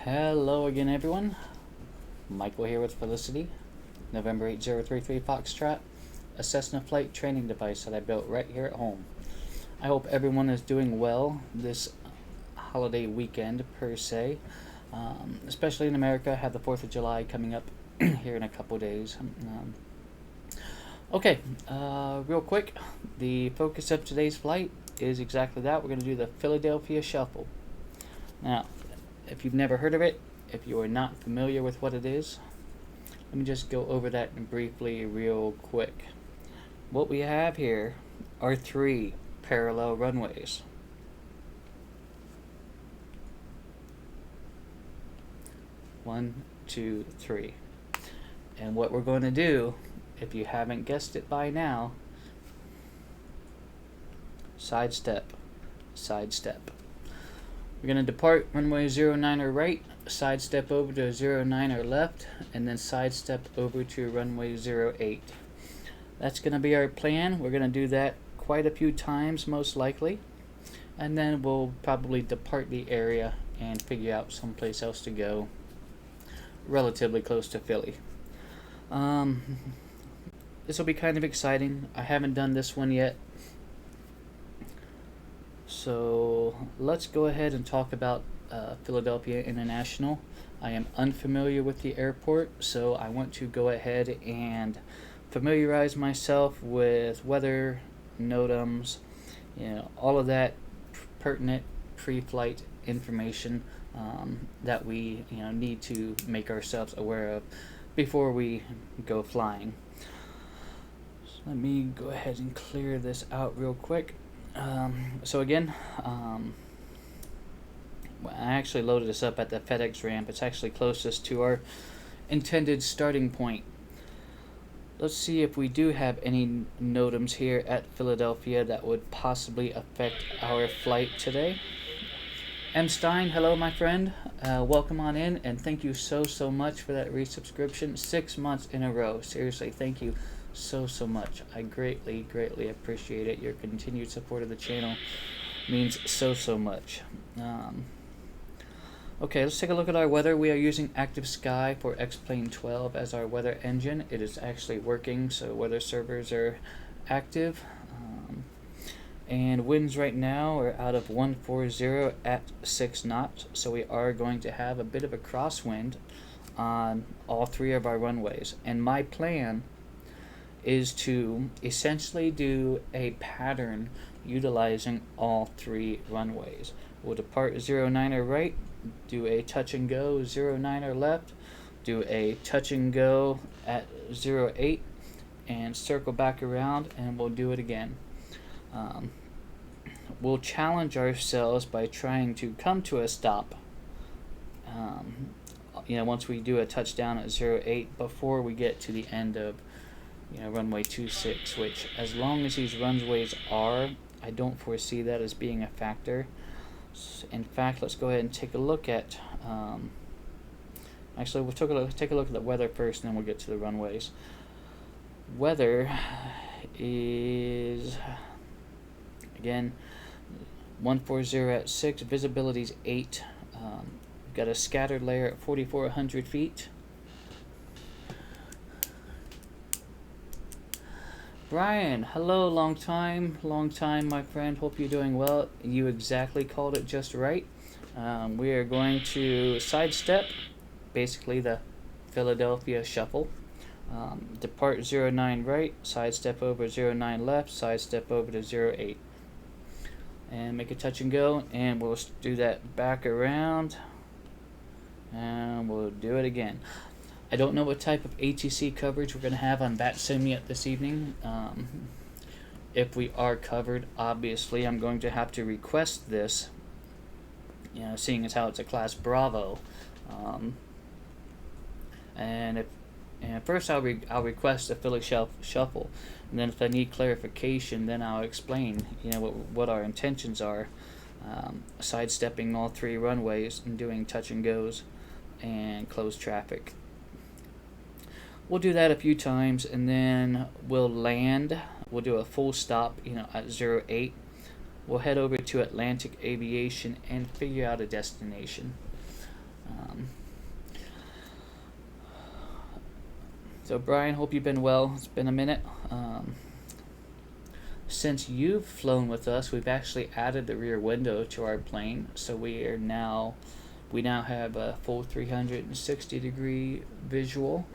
Hello again, everyone. Michael here with Felicity, November 8033 Foxtrot, a Cessna flight training device that I built right here at home. I hope everyone is doing well this holiday weekend, per se, especially in America. I have the 4th of July coming up here in a couple days. Real quick, the focus of today's flight is exactly that. We're going to do the Philadelphia Shuffle. Now, if you've never heard of it, if you are not familiar with what it is, let me just go over that briefly real quick. What we have here are 3 parallel runways. One, two, three. And what we're going to do, if you haven't guessed it by now, sidestep, sidestep. We're going to depart runway 09 right, sidestep over to 09 left, and then sidestep over to runway 08. That's going to be our plan. We're going to do that quite a few times, most likely, and then we'll probably depart the area and figure out someplace else to go relatively close to Philly. This will be kind of exciting. I haven't done this one yet. So let's go ahead and talk about Philadelphia International. I am unfamiliar with the airport, so I want to go ahead and familiarize myself with weather, NOTAMs, all of that pertinent pre-flight information that we need to make ourselves aware of before we go flying. So let me go ahead and clear this out real quick. I actually loaded this up at the FedEx ramp. It's actually closest to our intended starting point. Let's see if we do have any NOTAMs here at Philadelphia that would possibly affect our flight today. M. Stein, hello my friend. Welcome on in, and thank you so much for that resubscription. 6 months in a row. Seriously, thank you so much. I greatly appreciate it. Your continued support of the channel means so much. Okay, let's take a look at our weather. We are using Active Sky for X-Plane 12 as our weather engine. It is actually working, so weather servers are active. And winds right now are out of 140 at 6 knots, so we are going to have a bit of a crosswind on all 3 of our runways. And my plan is to essentially do a pattern utilizing all 3 runways. We'll depart 09 right, do a touch and go 09 left, do a touch and go at 08, and circle back around, and we'll do it again. We'll challenge ourselves by trying to come to a stop once we do a touchdown at 08 before we get to the end of runway 26, which as long as these runways are, I don't foresee that as being a factor. In fact, let's go ahead and take a look at actually we'll take a look at the weather first, and then we'll get to the runways. Weather is again 140 at 6, visibility's 8. We've got a scattered layer at 4,400 feet. Brian, hello, long time, my friend. Hope you're doing well. You exactly called it just right. We are going to sidestep, basically the Philadelphia Shuffle. Depart 09 right, sidestep over 09 left, sidestep over to 08. And make a touch and go, and we'll do that back around, and we'll do it again. I don't know what type of ATC coverage we're going to have on VATSIM yet this evening. If we are covered, obviously I'm going to have to request this, seeing as how it's a Class Bravo. And first I'll request a Philly Shuffle, and then if I need clarification, then I'll explain what our intentions are, sidestepping all 3 runways and doing touch and goes and closed traffic. We'll do that a few times, and then we'll land. We'll do a full stop, at 08. We'll head over to Atlantic Aviation and figure out a destination. Um, so Brian, hope you've been well. It's been a minute. Since you've flown with us, we've actually added the rear window to our plane, so we now have a full 360-degree visual,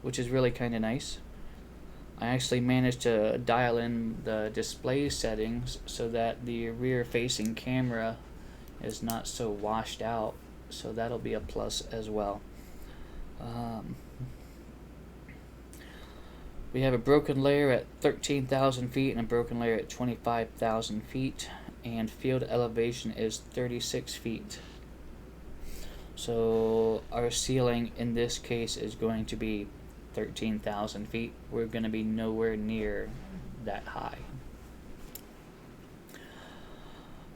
which is really kind of nice. I actually managed to dial in the display settings so that the rear-facing camera is not so washed out, so that'll be a plus as well. We have a broken layer at 13,000 feet and a broken layer at 25,000 feet, and field elevation is 36 feet. So our ceiling in this case is going to be 13,000 feet. We're going to be nowhere near that high.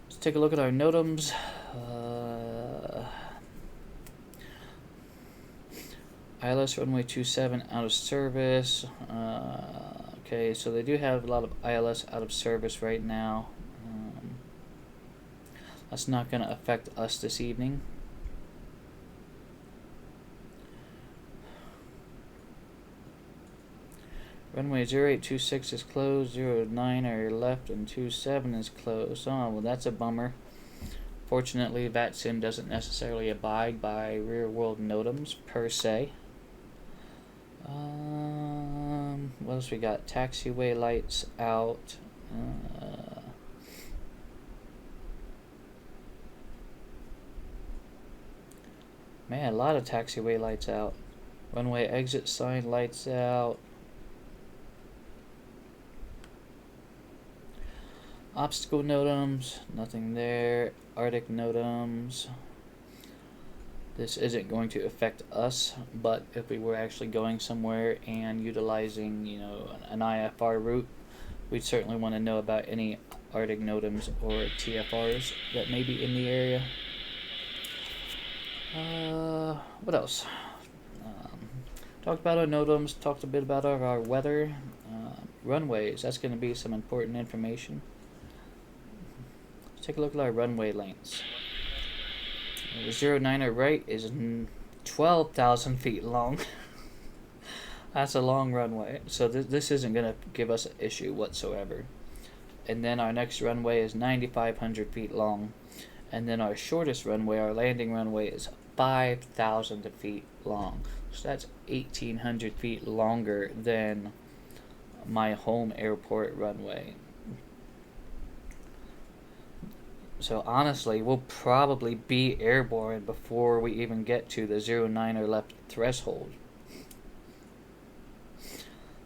Let's take a look at our NOTAMs. ILS runway 27 out of service. Okay, so they do have a lot of ILS out of service right now. That's not going to affect us this evening. Runway 0826 is closed, 09 are left, and 27 is closed. Oh, well, that's a bummer. Fortunately, VATSIM doesn't necessarily abide by real-world NOTAMs per se. What else we got? Taxiway lights out. Man, a lot of taxiway lights out. Runway exit sign lights out. Obstacle NOTAMs, nothing there. Arctic NOTAMs. This isn't going to affect us, but if we were actually going somewhere and utilizing, an IFR route, we'd certainly want to know about any Arctic NOTAMs or TFRs that may be in the area. What else? Talked about our NOTAMs, talked a bit about our weather. Runways, that's going to be some important information. Let's take a look at our runway lengths. The 09er right is 12,000 feet long. That's a long runway, so this isn't going to give us an issue whatsoever. And then our next runway is 9,500 feet long. And then our shortest runway, our landing runway, is 5,000 feet long. So that's 1,800 feet longer than my home airport runway. So honestly, we'll probably be airborne before we even get to the 09er left threshold.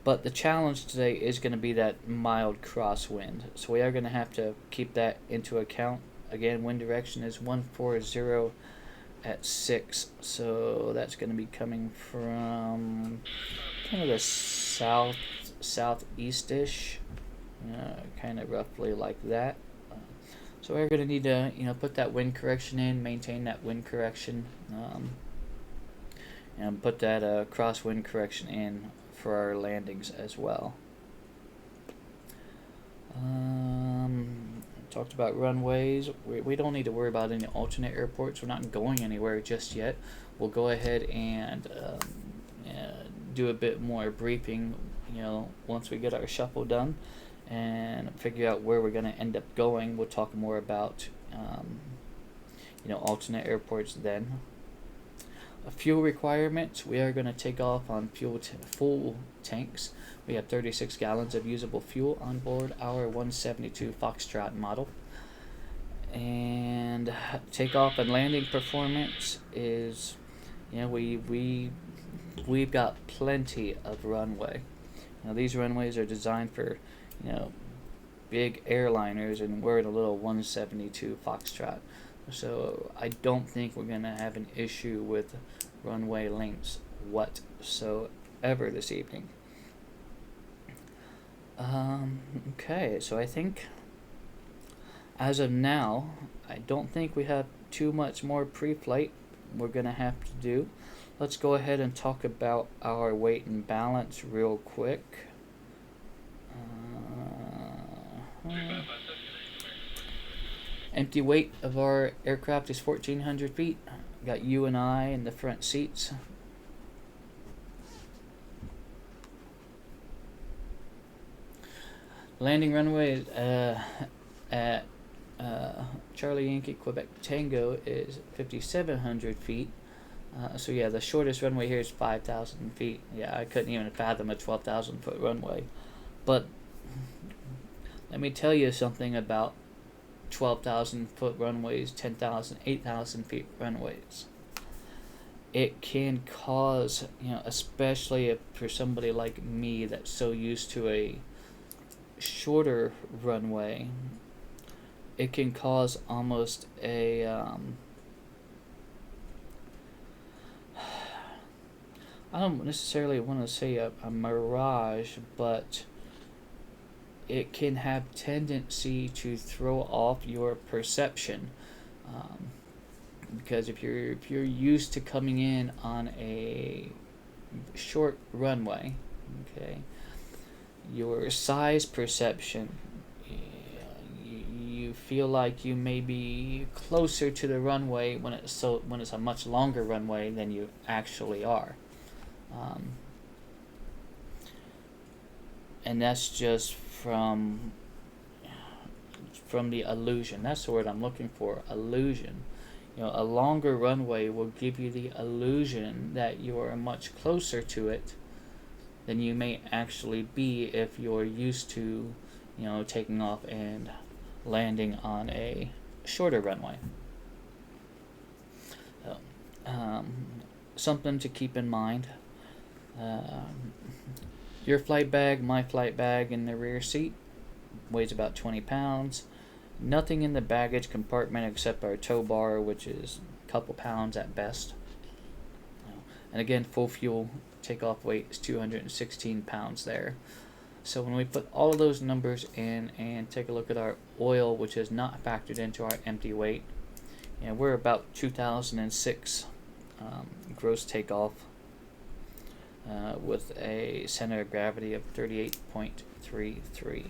But the challenge today is going to be that mild crosswind. So we are going to have to keep that into account. Again, wind direction is 140 at 6. So that's going to be coming from kind of the southeast-ish. Kind of roughly like that. So we're going to need to, put that wind correction in, maintain that wind correction, and put that crosswind correction in for our landings as well. Talked about runways. We don't need to worry about any alternate airports. We're not going anywhere just yet. We'll go ahead and do a bit more briefing, once we get our shuffle done and figure out where we're going to end up going. We'll talk more about, alternate airports then. Fuel requirements, we are going to take off on full tanks. We have 36 gallons of usable fuel on board our 172 Foxtrot model. And takeoff and landing performance is, we've got plenty of runway. These runways are designed for, big airliners, and we're in a little 172 Foxtrot. So I don't think we're going to have an issue with runway lengths whatsoever this evening. Okay, so I think as of now, I don't think we have too much more pre-flight we're going to have to do. Let's go ahead and talk about our weight and balance real quick. Empty weight of our aircraft is 1,400 feet. Got you and I in the front seats. Landing runway at Charlie Yankee Quebec Tango is 5,700 feet. So yeah, the shortest runway here is 5,000 feet. Yeah, I couldn't even fathom a 12,000 foot runway. But let me tell you something about 12,000 foot runways, 10,000, 8,000 feet runways. It can cause, especially if for somebody like me that's so used to a shorter runway, it can cause almost a I don't necessarily want to say a mirage, but it can have tendency to throw off your perception, because if you're used to coming in on a short runway, okay, your size perception, you feel like you may be closer to the runway when it's a much longer runway than you actually are. Um, and that's just from the illusion. That's the word I'm looking for, illusion. A longer runway will give you the illusion that you are much closer to it than you may actually be if you're used to, taking off and landing on a shorter runway. So, something to keep in mind. Your flight bag, my flight bag in the rear seat, weighs about 20 pounds. Nothing in the baggage compartment except our tow bar, which is a couple pounds at best. And again, full fuel takeoff weight is 216 pounds there. So when we put all of those numbers in and take a look at our oil, which is not factored into our empty weight, we're about 2006 gross takeoff with a center of gravity of 38.33.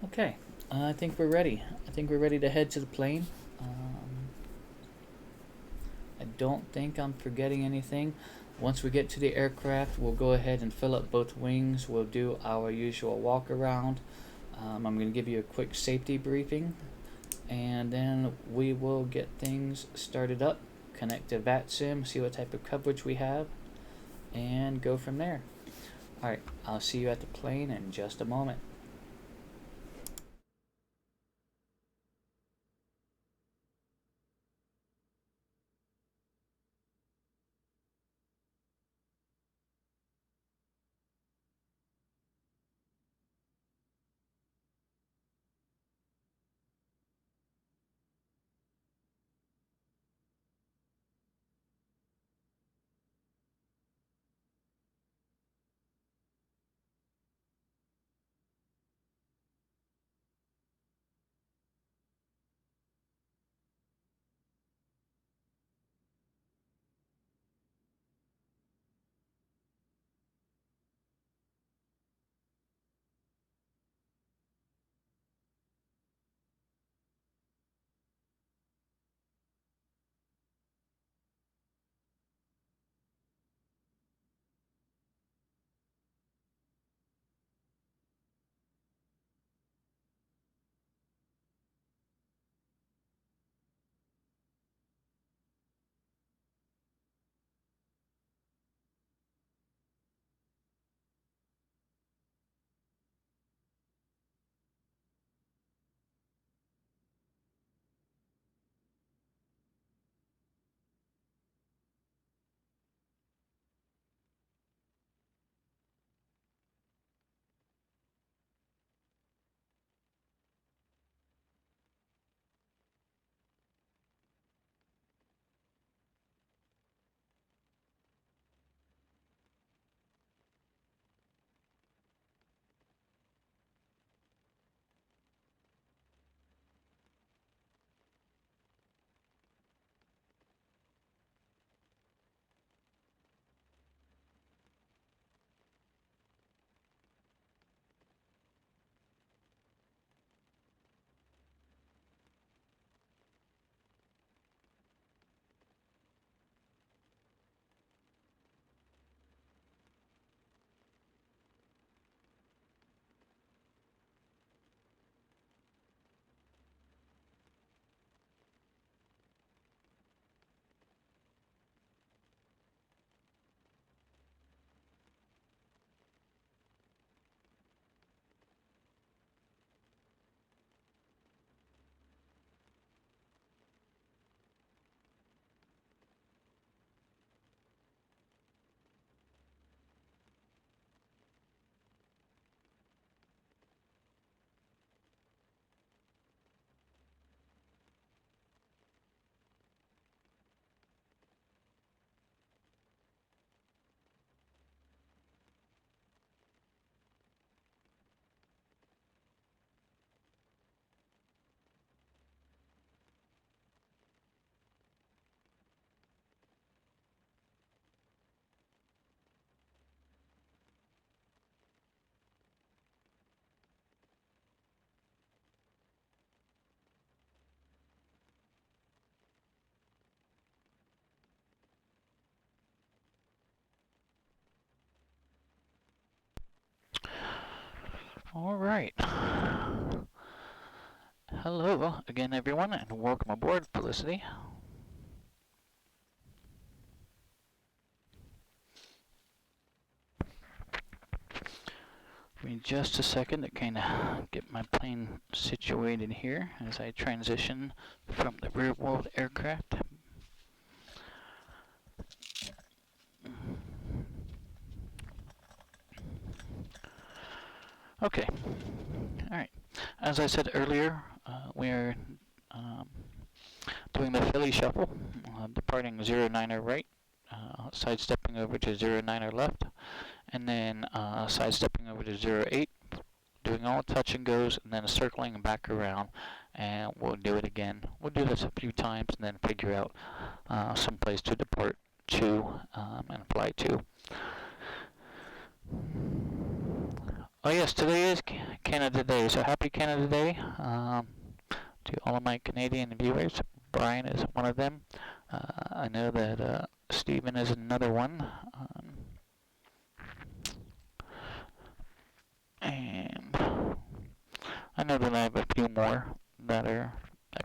Okay, I think we're ready. I think we're ready to head to the plane. I don't think I'm forgetting anything. Once we get to the aircraft, we'll go ahead and fill up both wings. We'll do our usual walk around. I'm going to give you a quick safety briefing, and then we will get things started up, connect to VATSIM, see what type of coverage we have, and go from there. Alright, I'll see you at the plane in just a moment. All right. Hello again, everyone, and welcome aboard, Felicity. Give me just a second to kind of get my plane situated here as I transition from the rear world aircraft. Okay. All right. As I said earlier, we're um, doing the Philly shuffle, departing 09er right, sidestepping over to 09er left, and then sidestepping over to 08, doing all touch and goes, and then circling back around, and we'll do it again. We'll do this a few times and then figure out some place to depart to and fly to. Oh yes, today is Canada Day, so happy Canada Day to all of my Canadian viewers. Brian is one of them. I know that Stephen is another one. And I know that I have a few more that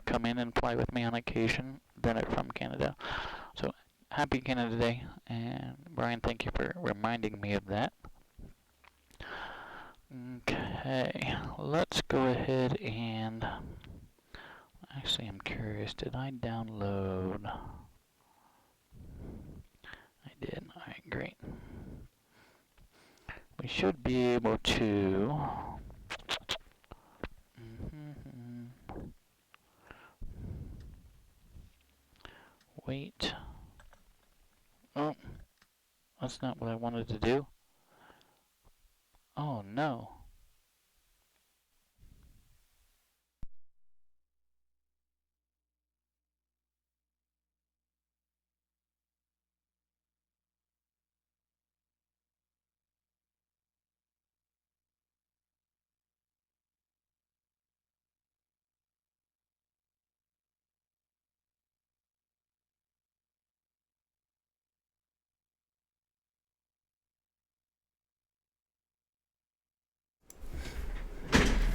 come in and fly with me on occasion that are from Canada. So happy Canada Day, and Brian, thank you for reminding me of that. Okay, let's go ahead and actually, I'm curious, did I download? I did. All right, great. We should be able to wait. Oh, that's not what I wanted to do. Oh no.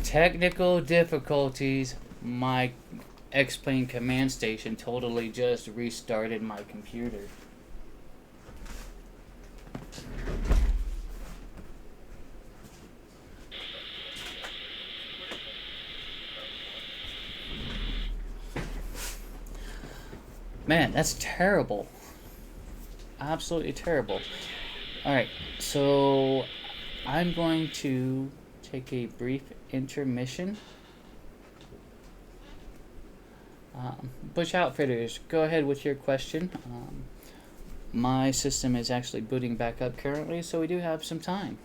Technical difficulties. My X-Plane command station totally just restarted my computer. Man, that's terrible. Absolutely terrible. Alright, so I'm going to take a brief intermission. Bush Outfitters, go ahead with your question. My system is actually booting back up currently, so we do have some time.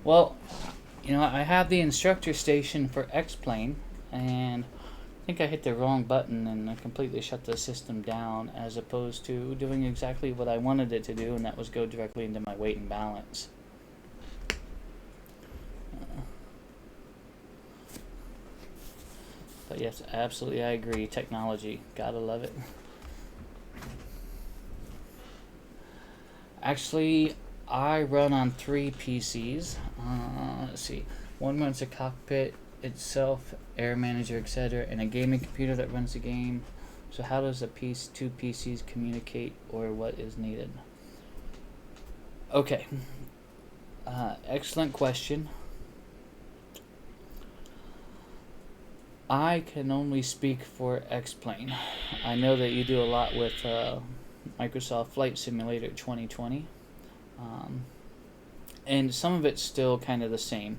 Well, I have the instructor station for X-Plane, and I think I hit the wrong button and I completely shut the system down, as opposed to doing exactly what I wanted it to do, and that was go directly into my weight and balance. But yes, absolutely, I agree. Technology, gotta love it. Actually, I run on 3 PCs. Let's see. One runs the cockpit itself, air manager, etc., and a gaming computer that runs the game. So how does the 2 PCs communicate, or what is needed? Okay. Excellent question. I can only speak for X-Plane. I know that you do a lot with Microsoft Flight Simulator 2020. And some of it's still kind of the same.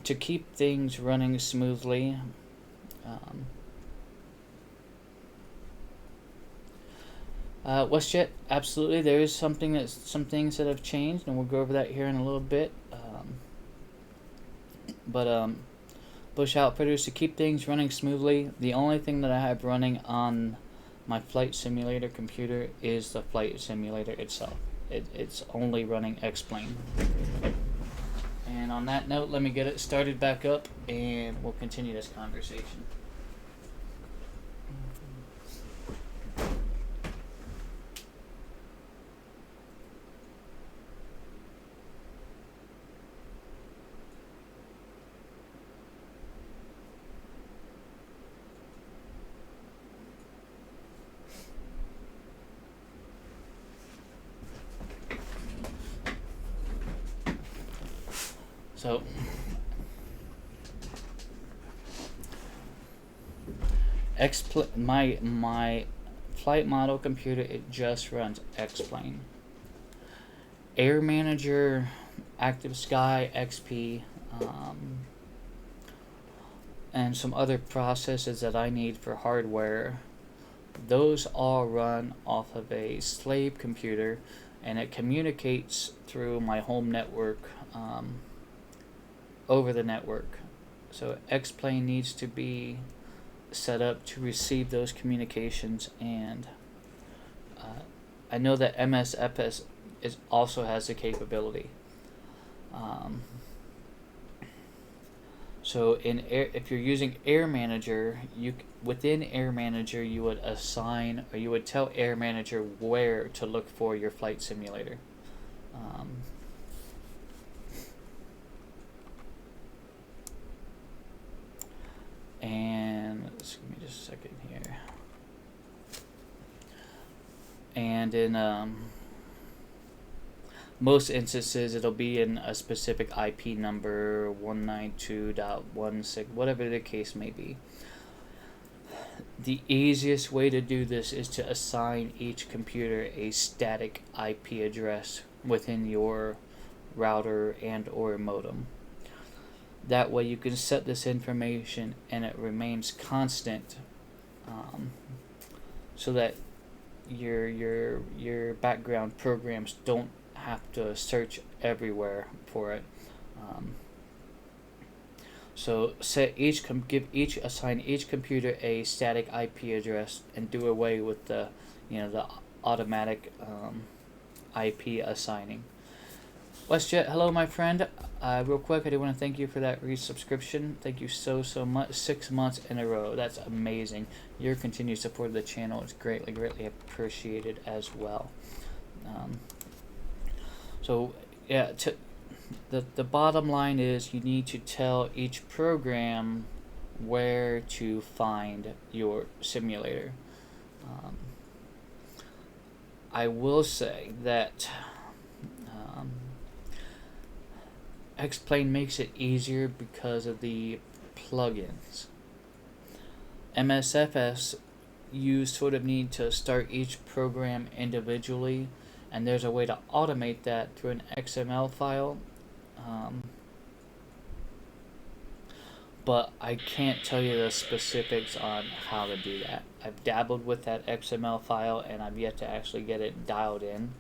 To keep things running smoothly, WestJet, absolutely, there is some things that have changed, and we'll go over that here in a little bit. But Bush Outfitters, to keep things running smoothly, the only thing that I have running on my flight simulator computer is the flight simulator itself. It's only running X-Plane. And on that note, let me get it started back up and we'll continue this conversation. So, my flight model computer, it just runs X-Plane. Air Manager, Active Sky, XP, and some other processes that I need for hardware, those all run off of a slave computer, and it communicates through my home network, over the network. So X-Plane needs to be set up to receive those communications, and I know that MSFS also has the capability. So if you're using Air Manager, within Air Manager you would assign, or you would tell Air Manager where to look for your flight simulator. And let's give me just a second here. And in most instances, it'll be in a specific IP number, 192.16, whatever the case may be. The easiest way to do this is to assign each computer a static IP address within your router and or modem. That way you can set this information and it remains constant, so that your background programs don't have to search everywhere for it. So assign each computer a static IP address and do away with the automatic IP assigning. WestJet, hello my friend. Real quick, I do want to thank you for that resubscription. Thank you so much. 6 months in a row. That's amazing. Your continued support of the channel is greatly appreciated as well. So yeah, the bottom line is you need to tell each program where to find your simulator. I will say that X-Plane makes it easier because of the plugins. MSFS, you sort of need to start each program individually, and there's a way to automate that through an XML file. But I can't tell you the specifics on how to do that. I've dabbled with that XML file and I've yet to actually get it dialed in.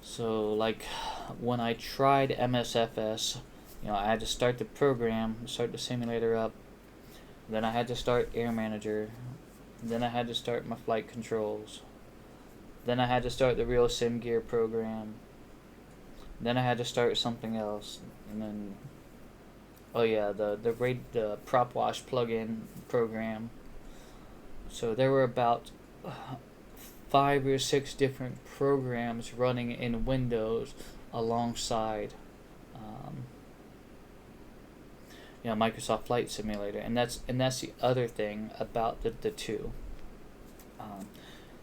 So like when I tried MSFS, I had to start the program, start the simulator up, then I had to start Air Manager, then I had to start my flight controls, then I had to start the real SimGear program, then I had to start something else, and then the PropWash plugin program. So there were about 5 or 6 different programs running in Windows alongside Microsoft Flight Simulator, and that's the other thing about the two.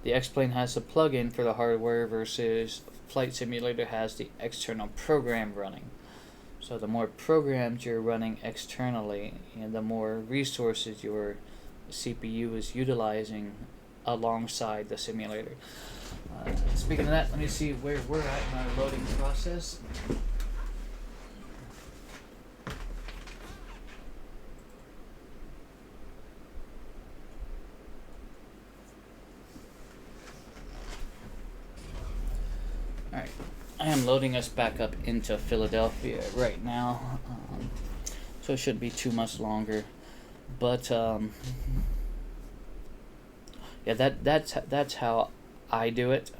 The X-Plane has a plugin for the hardware versus Flight Simulator has the external program running. So the more programs you're running externally, and the more resources your CPU is utilizing alongside the simulator. Speaking of that, let me see where we're at in our loading process. Alright, I am loading us back up into Philadelphia right now. so it shouldn't be too much longer. But yeah, that's how I do it.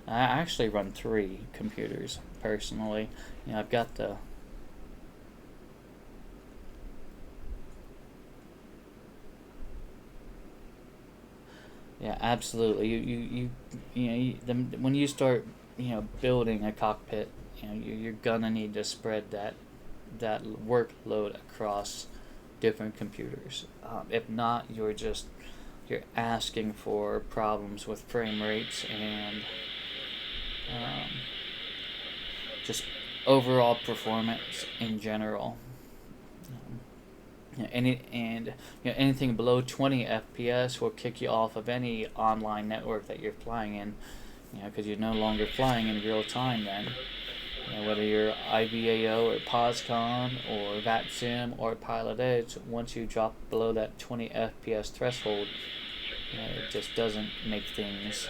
I actually run 3 computers personally. I've got the yeah, absolutely. When you start building a cockpit, you're gonna need to spread that workload across different computers. If not, you're asking for problems with frame rates and um, just overall performance in general. Um, anything below 20 FPS will kick you off of any online network that you're flying in. Because you're no longer flying in real time then. Whether you're IVAO or POSCON or VATSIM or Pilot Edge, once you drop below that 20 FPS threshold, it just doesn't make things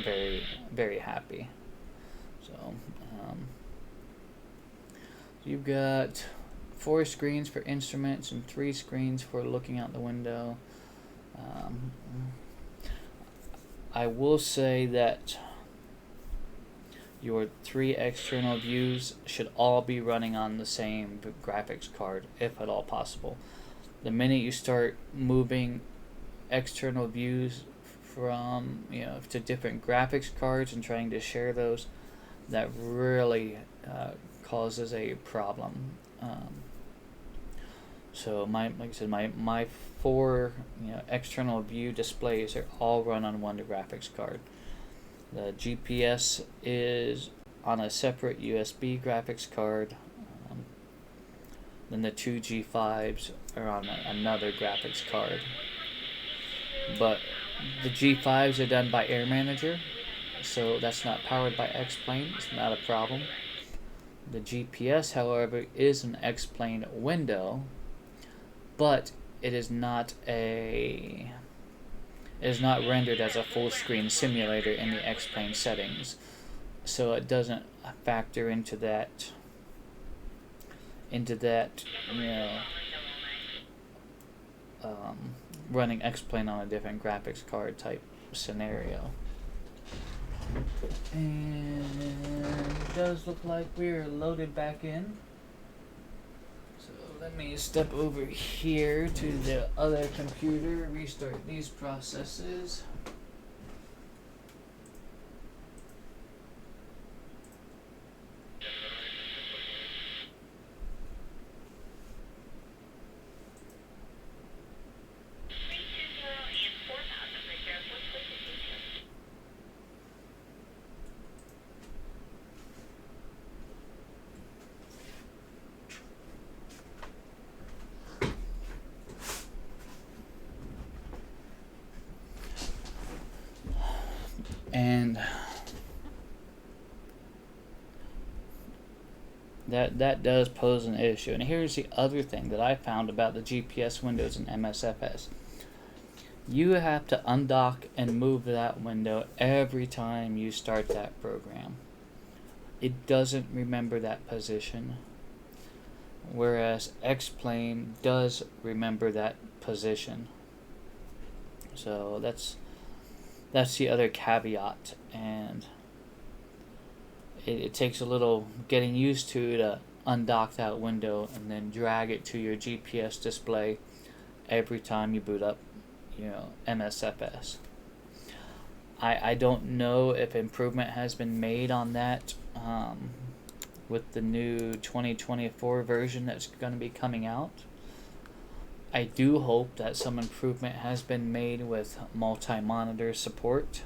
very very happy. So you've got 4 screens for instruments and 3 screens for looking out the window. Um, I will say that your 3 external views should all be running on the same graphics card, if at all possible. The minute you start moving external views from to different graphics cards and trying to share those, that really causes a problem. So like I said, my 4 external view displays are all run on one graphics card. The GPS is on a separate USB graphics card. Then the 2 G5s are on another graphics card. But the G5s are done by Air Manager, so that's not powered by X-Plane. It's not a problem. The GPS, however, is an X-Plane window, but it is not rendered as a full screen simulator in the X-Plane settings, so it doesn't factor into that running X-Plane on a different graphics card type scenario. And it does look like we're loaded back in. So let me step over here to the other computer, restart these processes. And that does pose an issue. And here's the other thing that I found about the GPS windows in MSFS. You have to undock and move that window every time you start that program. It doesn't remember that position, whereas X-Plane does remember that position. So that's the other caveat, and it takes a little getting used to undock that window and then drag it to your GPS display every time you boot up MSFS. I don't know if improvement has been made on that with the new 2024 version that's going to be coming out. I do hope that some improvement has been made with multi-monitor support.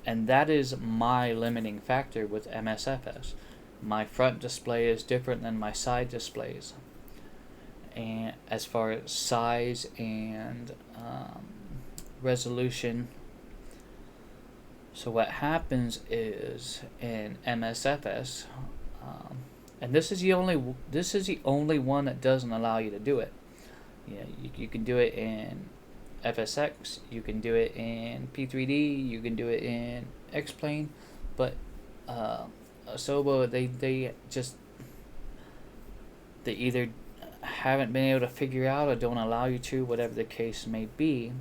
And that is my limiting factor with MSFS. My front display is different than my side displays, and as far as size and resolution. So what happens is in MSFS, and this is the only one that doesn't allow you to do it. You can do it in FSX, you can do it in P3D, you can do it in X-Plane, but Asobo, they either haven't been able to figure out or don't allow you to, whatever the case may be.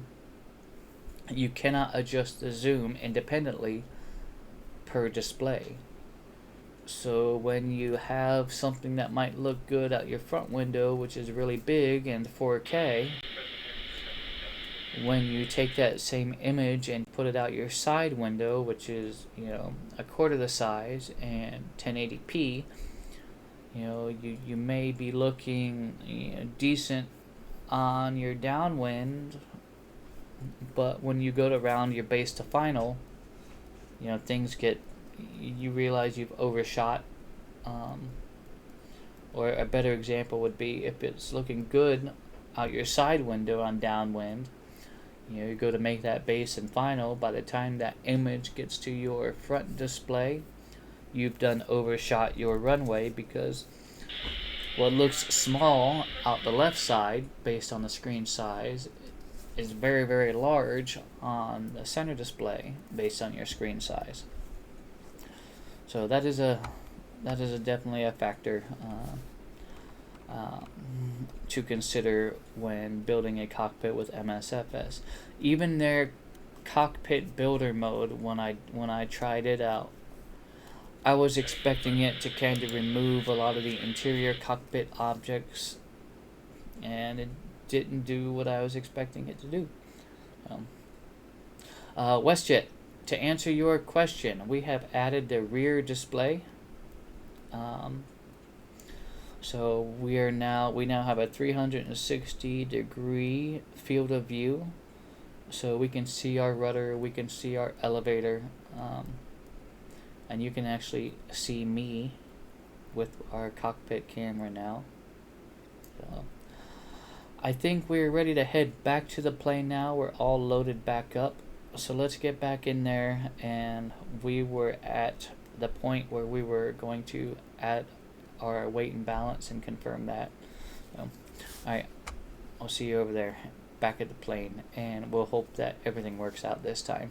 You cannot adjust the zoom independently per display. So when you have something that might look good out your front window, which is really big and 4K, when you take that same image and put it out your side window, which is, a quarter the size and 1080p, you may be looking, decent on your downwind, but when you go to round your base to final, things get, you realize you've overshot. Or a better example would be if it's looking good out your side window on downwind, you go to make that base and final. By the time that image gets to your front display, you've done overshot your runway, because what looks small out the left side based on the screen size is very, very large on the center display based on your screen size. So that is definitely a factor to consider when building a cockpit with MSFS. Even their cockpit builder mode, when I tried it out, I was expecting it to kind of remove a lot of the interior cockpit objects, and it didn't do what I was expecting it to do. WestJet, to answer your question, we have added the rear display. So we now have a 360-degree field of view, so we can see our rudder, we can see our elevator, and you can actually see me with our cockpit camera now. So I think we're ready to head back to the plane now. We're all loaded back up, so let's get back in there. And we were at the point where we were going to add our weight and balance and confirm that. Alright, I'll see you over there back at the plane, and we'll hope that everything works out this time.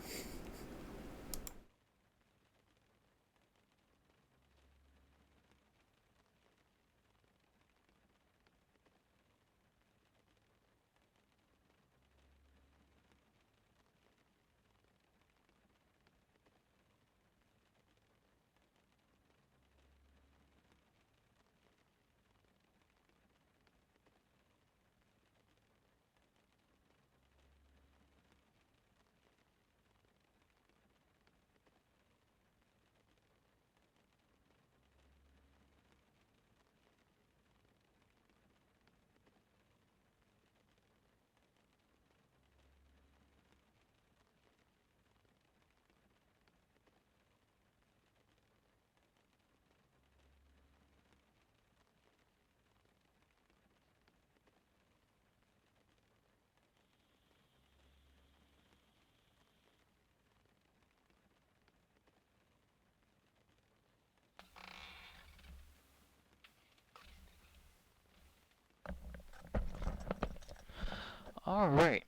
Alright,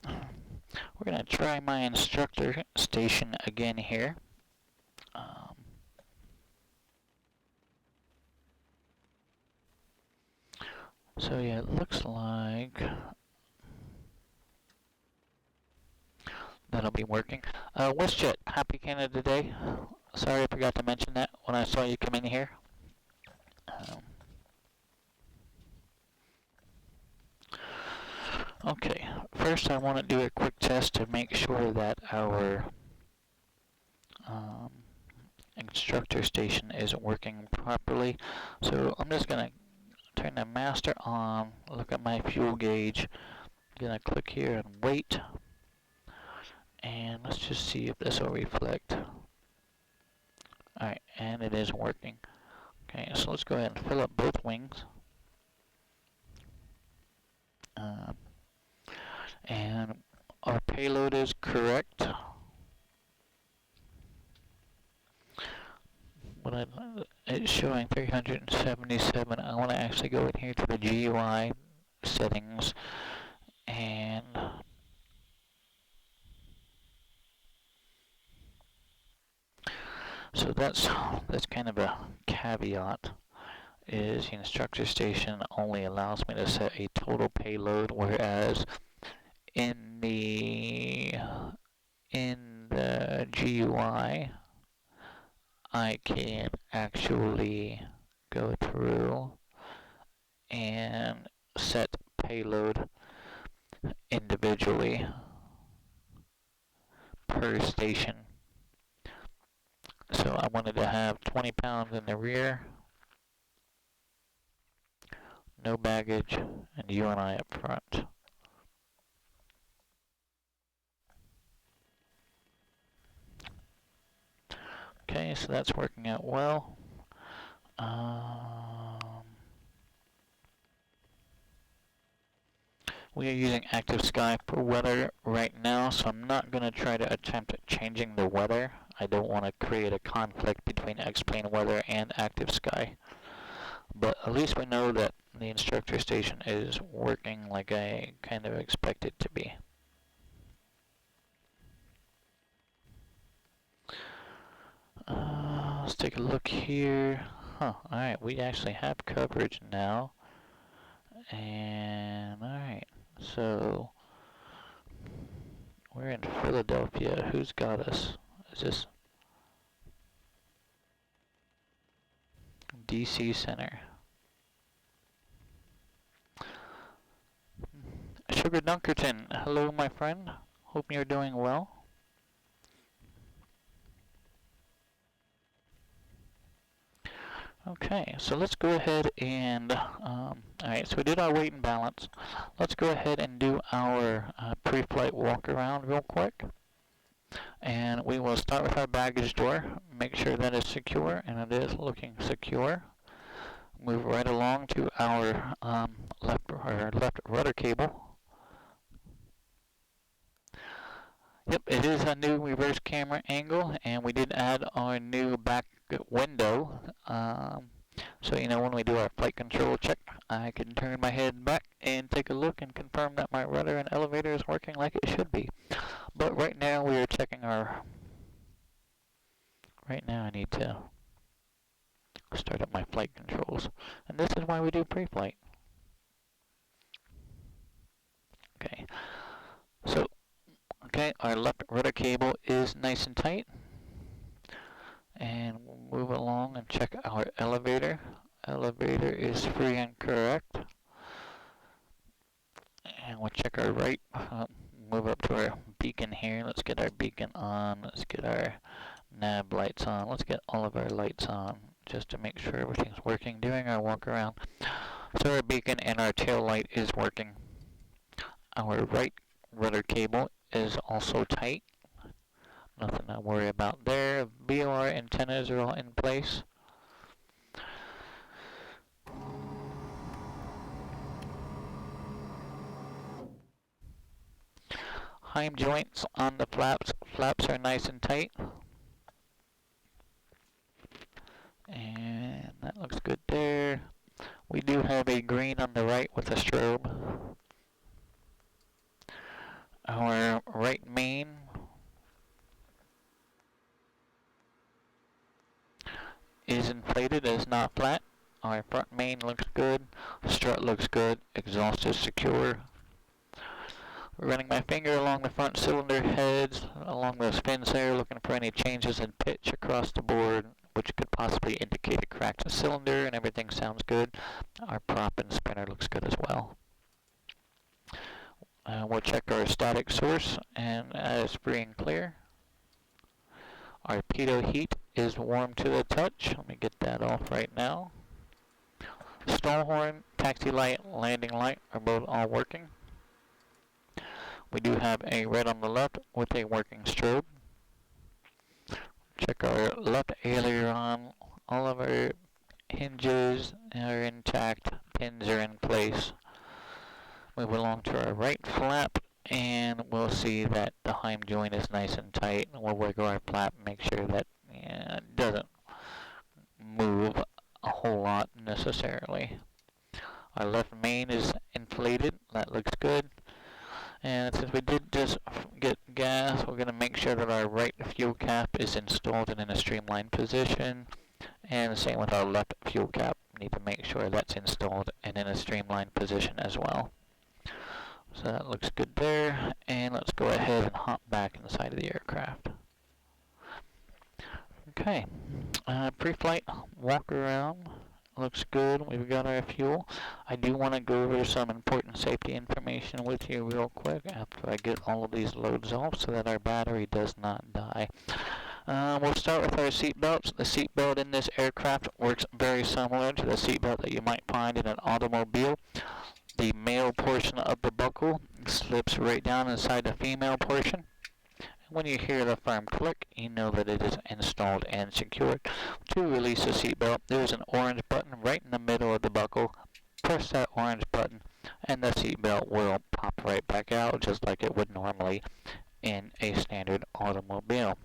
we're going to try my instructor station again here. So yeah, it looks like that'll be working. WestJet, happy Canada Day. Sorry I forgot to mention that when I saw you come in here. Okay, first I want to do a quick test to make sure that our instructor station isn't working properly. So I'm just going to turn the master on, look at my fuel gauge. I'm going to click here and wait. And let's just see if this will reflect. Alright, and it is working. Okay, so let's go ahead and fill up both wings. And our payload is correct. It's showing 377. I want to actually go in here to the GUI settings and So that's kind of a caveat, is the instructor station only allows me to set a total payload, whereas in the GUI I can actually go through and set payload individually per station. So I wanted to have 20 pounds in the rear, no baggage, and you and I up front. Okay, so that's working out well. We are using Active Sky for weather right now, so I'm not going to try to attempt changing the weather. I don't want to create a conflict between X-Plane weather and Active Sky. But at least we know that the instructor station is working like I kind of expect it to be. Let's take a look here. Alright, we actually have coverage now. And alright, so we're in Philadelphia. Who's got us? Is this DC Center? Sugar Dunkerton, hello my friend. Hope you're doing well. Okay, so let's go ahead and, alright, so we did our weight and balance. Let's go ahead and do our pre-flight walk around real quick. And we will start with our baggage door, make sure that is secure, and it is looking secure. Move right along to our left rudder cable. Yep, it is a new reverse camera angle, and we did add our new back window. So, you know, when we do our flight control check, I can turn my head back and take a look and confirm that my rudder and elevator is working like it should be. But right now we are checking our... Right now I need to start up my flight controls. And this is why we do pre-flight. Okay. So, okay, our left rudder cable is nice and tight. And we'll move along and check our elevator. Elevator is free and correct. And we'll check our right. Move up to our beacon here. Let's get our beacon on. Let's get our nav lights on. Let's get all of our lights on just to make sure everything's working during our walk around. So our beacon and our tail light is working. Our right rudder cable is also tight. Nothing to worry about there. VOR antennas are all in place. Heim joints on the flaps. Flaps are nice and tight. And that looks good there. We do have a green on the right with a strobe. Our right main is inflated, is not flat. Our front main looks good. Strut looks good. Exhaust is secure. Running my finger along the front cylinder heads, along those fins there, looking for any changes in pitch across the board, which could possibly indicate a cracked cylinder, and everything sounds good. Our prop and spinner looks good as well. We'll check our static source, and it's free and clear. Our pitot heat is warm to the touch. Let me get that off right now. Stall horn, taxi light, landing light are both all working. We do have a red on the left with a working strobe. Check our left aileron. All of our hinges are intact. Pins are in place. Move along to our right flap, and we'll see that the Heim joint is nice and tight. We'll wiggle our flap and make sure that it doesn't move a whole lot necessarily. Our left main is inflated. That looks good. And since we did just get gas, we're going to make sure that our right fuel cap is installed and in a streamlined position. And the same with our left fuel cap. We need to make sure that's installed and in a streamlined position as well. So that looks good there. And let's go ahead and hop back inside of the aircraft. Okay, pre-flight walk around looks good. We've got our fuel. I do want to go over some important safety information with you real quick after I get all of these loads off so that our battery does not die. We'll start with our seat belts. The seat belt in this aircraft works very similar to the seat belt that you might find in an automobile. The male portion of the buckle slips right down inside the female portion. When you hear the firm click, you know that it is installed and secured. To release the seatbelt, there is an orange button right in the middle of the buckle. Press that orange button and the seatbelt will pop right back out just like it would normally in a standard automobile.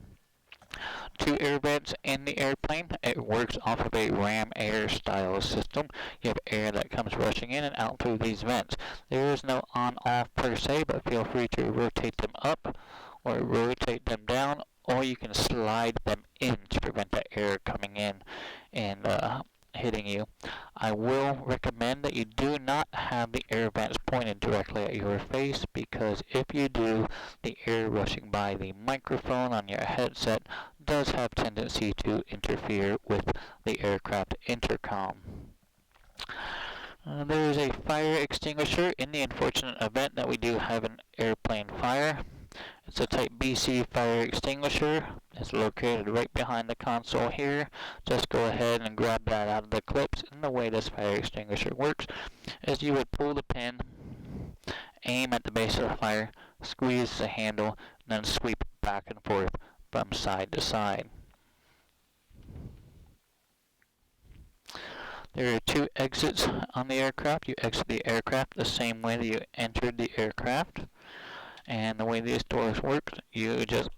2 air vents in the airplane. It works off of a ram air style system. You have air that comes rushing in and out through these vents. There is no on-off per se, but feel free to rotate them up or rotate them down, or you can slide them in to prevent the air coming in and hitting you. I will recommend that you do not have the air vents pointed directly at your face, because if you do, the air rushing by the microphone on your headset does have tendency to interfere with the aircraft intercom. There is a fire extinguisher in the unfortunate event that we do have an airplane fire. It's a type BC fire extinguisher. It's located right behind the console here. Just go ahead and grab that out of the clips. And the way this fire extinguisher works is you would pull the pin, aim at the base of the fire, squeeze the handle, and then sweep back and forth from side to side. There are 2 exits on the aircraft. You exit the aircraft the same way that you entered the aircraft. And the way these doors work, you just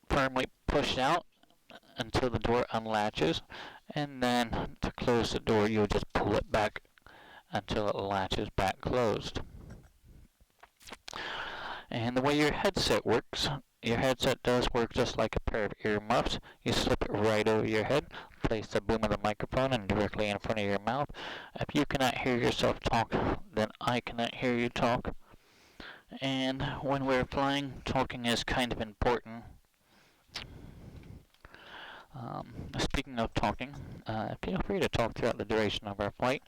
firmly push out until the door unlatches, and then to close the door, you just pull it back until it latches back closed. And the way your headset works, your headset does work just like a pair of earmuffs. You slip it right over your head, place the boom of the microphone and directly in front of your mouth. If you cannot hear yourself talk, then I cannot hear you talk. And when we're flying, talking is kind of important. Speaking of talking, feel free to talk throughout the duration of our flight.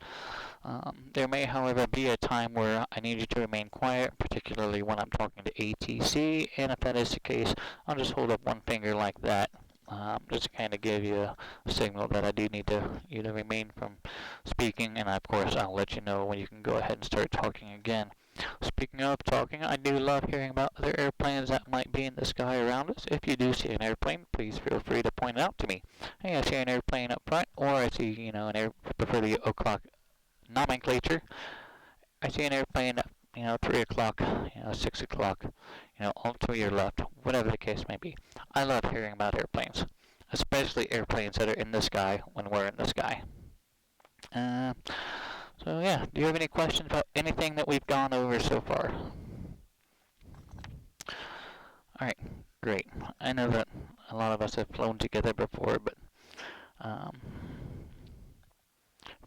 There may, however, be a time where I need you to remain quiet, particularly when I'm talking to ATC, and if that is the case, I'll just hold up one finger like that, just to kind of give you a signal that I do need you to remain from speaking, and of course I'll let you know when you can go ahead and start talking again. Speaking of talking, I do love hearing about other airplanes that might be in the sky around us. If you do see an airplane, please feel free to point it out to me. Hey, I see an airplane up front, or I see, prefer the o'clock nomenclature. I see an airplane at, 3 o'clock, 6 o'clock, all to your left, whatever the case may be. I love hearing about airplanes, especially airplanes that are in the sky when we're in the sky. So yeah, do you have any questions about anything that we've gone over so far? Alright, great. I know that a lot of us have flown together before, but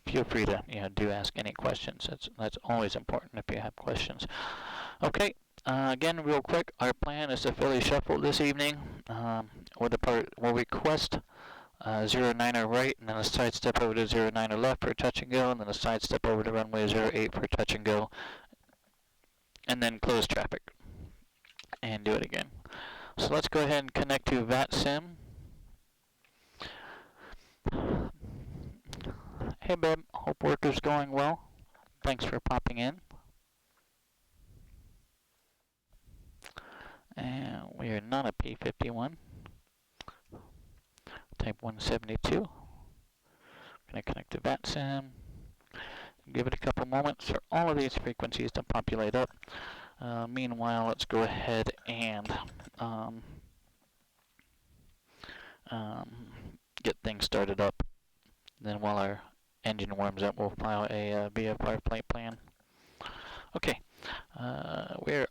feel free to do ask any questions. That's always important if you have questions. Okay, again, real quick, our plan is to Philly shuffle this evening. We'll request 09er right, and then a side step over to 09er left for touch and go, and then a side step over to runway 08 for touch and go, and then close traffic, and do it again. So let's go ahead and connect to VATSIM. Hey babe, hope work is going well. Thanks for popping in. And we are not a P51. Type 172. Gonna connect to VATSIM. Give it a couple moments for all of these frequencies to populate up. Meanwhile, let's go ahead and get things started up. Then while our engine warms up, we'll file a VFR flight plan. Okay, we're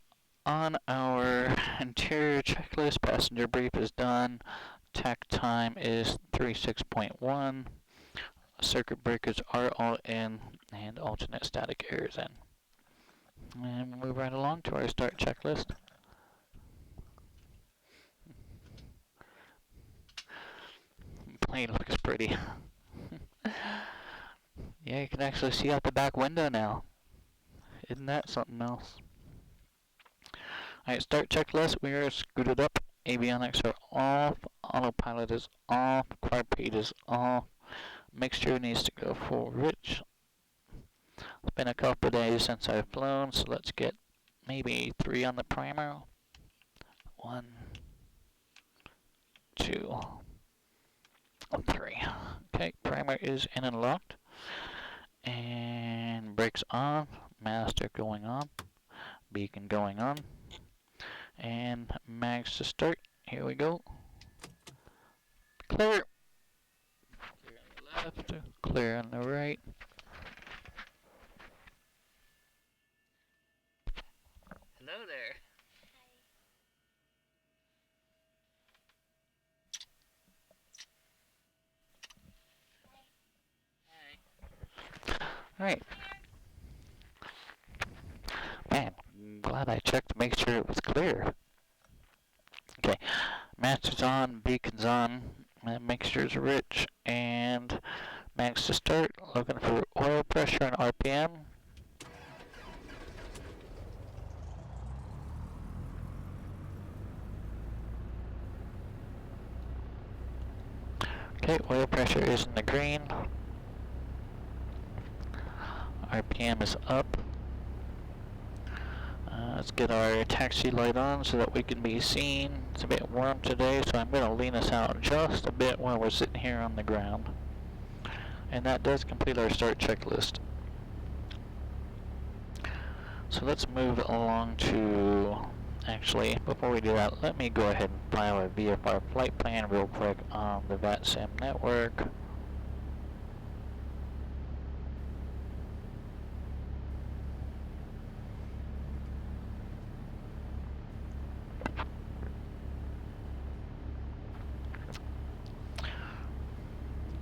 on our interior checklist, passenger brief is done. Takt time is 36.1. Circuit breakers are all in, and alternate static air is in. And we'll move right along to our start checklist. Plane looks pretty. Yeah, you can actually see out the back window now. Isn't that something else? Alright, start checklist. We are scooted up. Avionics are off. Autopilot is off. Carb is off. Mixture needs to go full rich. It's been a couple days since I've flown, so let's get maybe 3 on the primer. 1, 2, 3. Okay, primer is in and locked. And brakes on. Master going on. Beacon going on. And mags to start. Here we go. Clear. Clear on the left. Clear on the right. Hello there. Alright. Man, glad I checked to make sure it was clear. Okay, master's on, beacon's on, mixture's rich, and max to start. Looking for oil pressure and RPM. Okay, oil pressure is in the green. RPM is up. Let's get our taxi light on so that we can be seen. It's a bit warm today, so I'm going to lean us out just a bit while we're sitting here on the ground. And that does complete our start checklist. So let's move along to, actually, before we do that, let me go ahead and file a VFR flight plan real quick on the VATSIM network.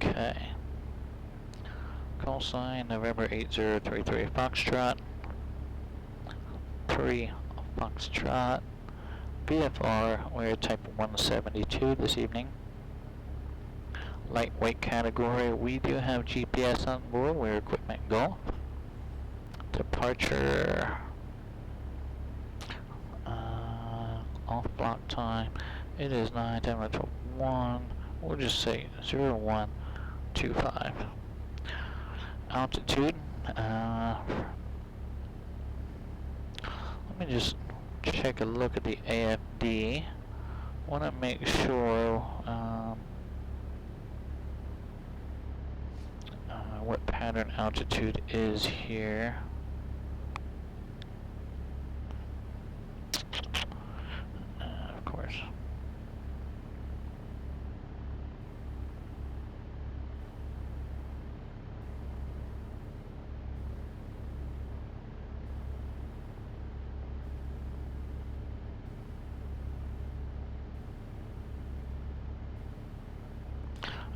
Okay. Call sign November 8033 Foxtrot. 3 Foxtrot. VFR, we're type 172 this evening. Lightweight category, we do have GPS on board, we're equipment golf. Departure, off block time, it is 9, 10, 12, 1, we'll just say 0125. Altitude, let me just check a look at the AFD. Want to make sure what pattern altitude is here. Of course.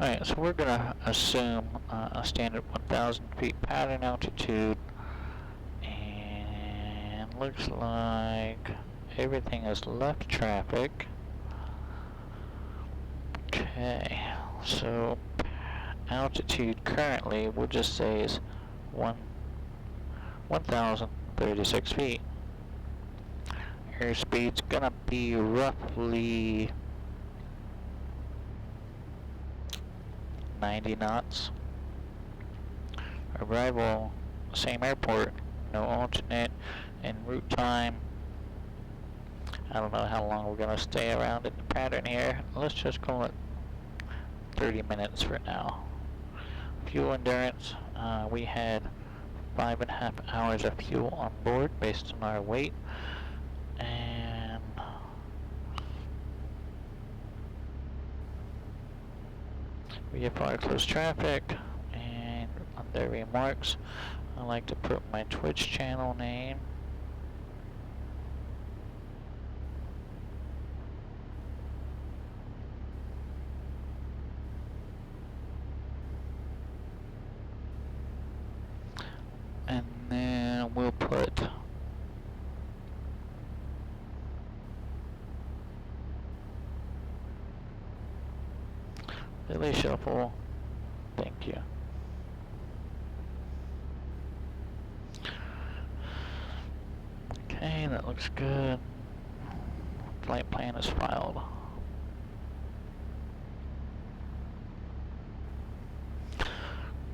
Alright, so we're going to assume a standard 1,000 feet pattern altitude, and looks like everything is left traffic. Okay, so altitude currently we'll just say is 1,036 feet. Airspeed's going to be roughly 90 knots. Arrival, same airport, no alternate, and route time. I don't know how long we're going to stay around in the pattern here. Let's just call it 30 minutes for now. Fuel endurance, we had 5.5 hours of fuel on board based on our weight. And VFR close traffic, and on their remarks, I like to put my Twitch channel name. and we'll put Lily Shuffle. Thank you. Okay, that looks good. Flight plan is filed.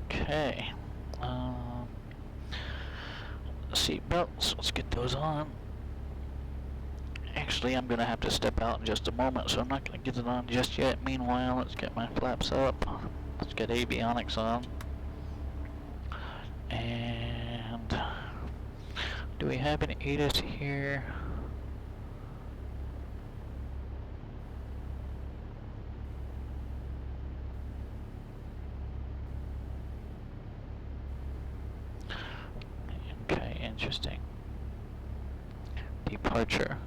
Okay. Seat belts, let's get those on. Actually, I'm gonna have to step out in just a moment, so I'm not gonna get it on just yet. Meanwhile, let's get my flaps up. Let's get avionics on. And do we have any ATIS here? Okay, interesting. Departure.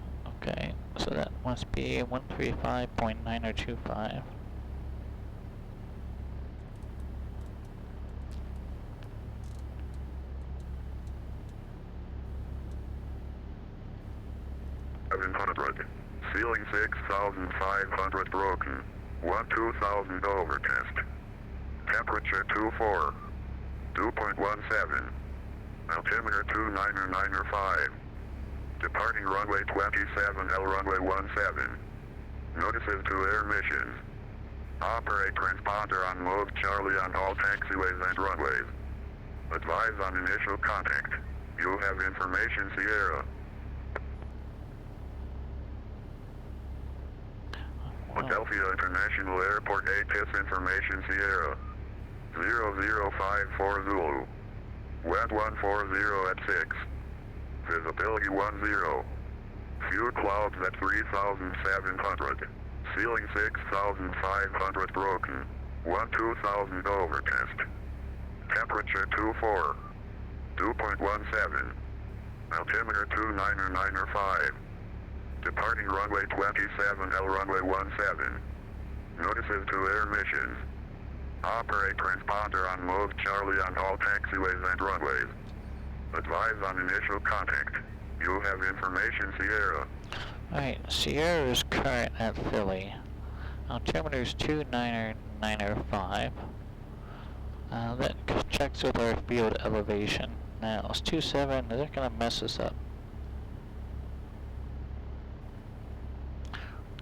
Okay, so that must be 135.9025. Ceiling 6,500 broken. 2,000 overcast. Temperature 24. 2.17. Altimeter 29905. Departing runway 27L runway 17. Notices to air missions. Operate transponder on mode Charlie on all taxiways and runways. Advise on initial contact. You have information Sierra. Philadelphia International Airport ATIS information Sierra. 0054 Zulu. WED 140 at 6. Visibility 10. Few clouds at 3,700. Ceiling 6,500 broken. 2,000 overcast. Temperature 24. 2.17. Altimeter 29905. Departing runway 27L runway 17. Notices to air missions. Operate transponder on mode Charlie on all taxiways and runways. Advise on initial contact. You have information Sierra. Alright, Sierra is current at Philly. Altimeter is 29905. That checks with our field elevation. Now, it's 27, they're gonna mess us up.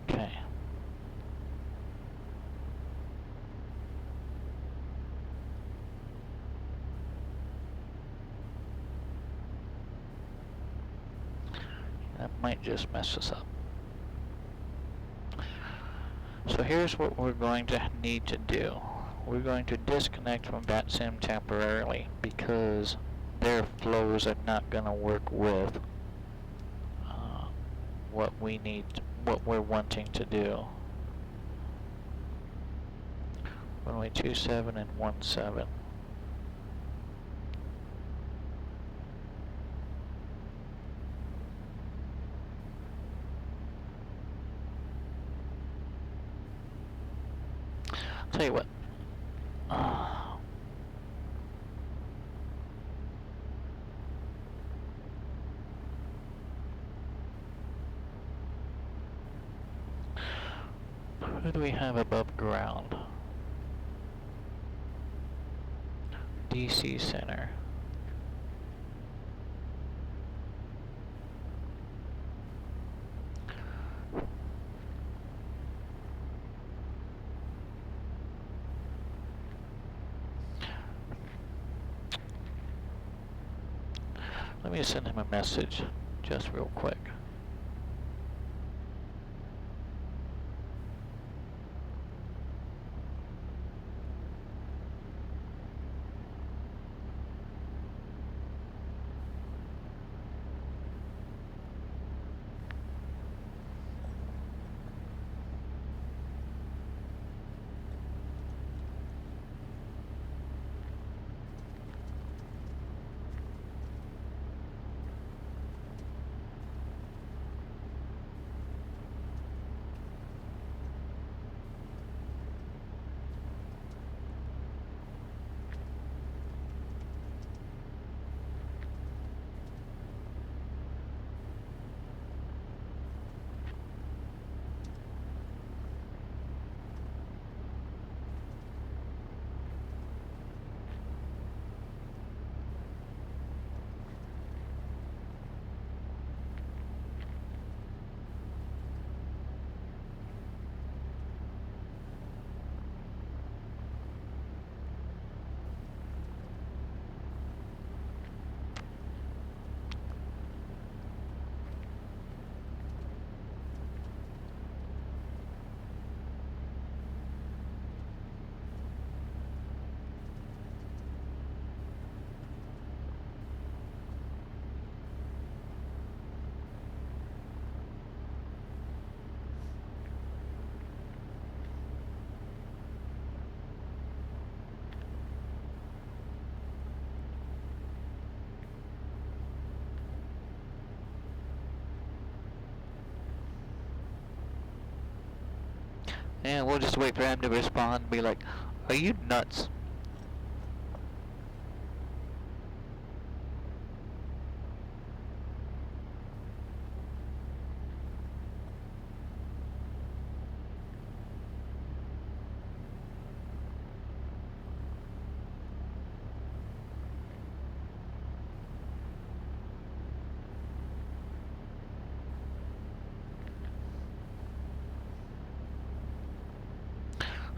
Okay. That might just mess us up. So here's what we're going to need to do. We're going to disconnect from VATSIM temporarily because their flows are not going to work with what we need, what we're wanting to do. Runway 27 and 17. Tell you what. Who do we have above ground? DC Center. Let me send him a message just real quick. And we'll just wait for him to respond and be like, are you nuts?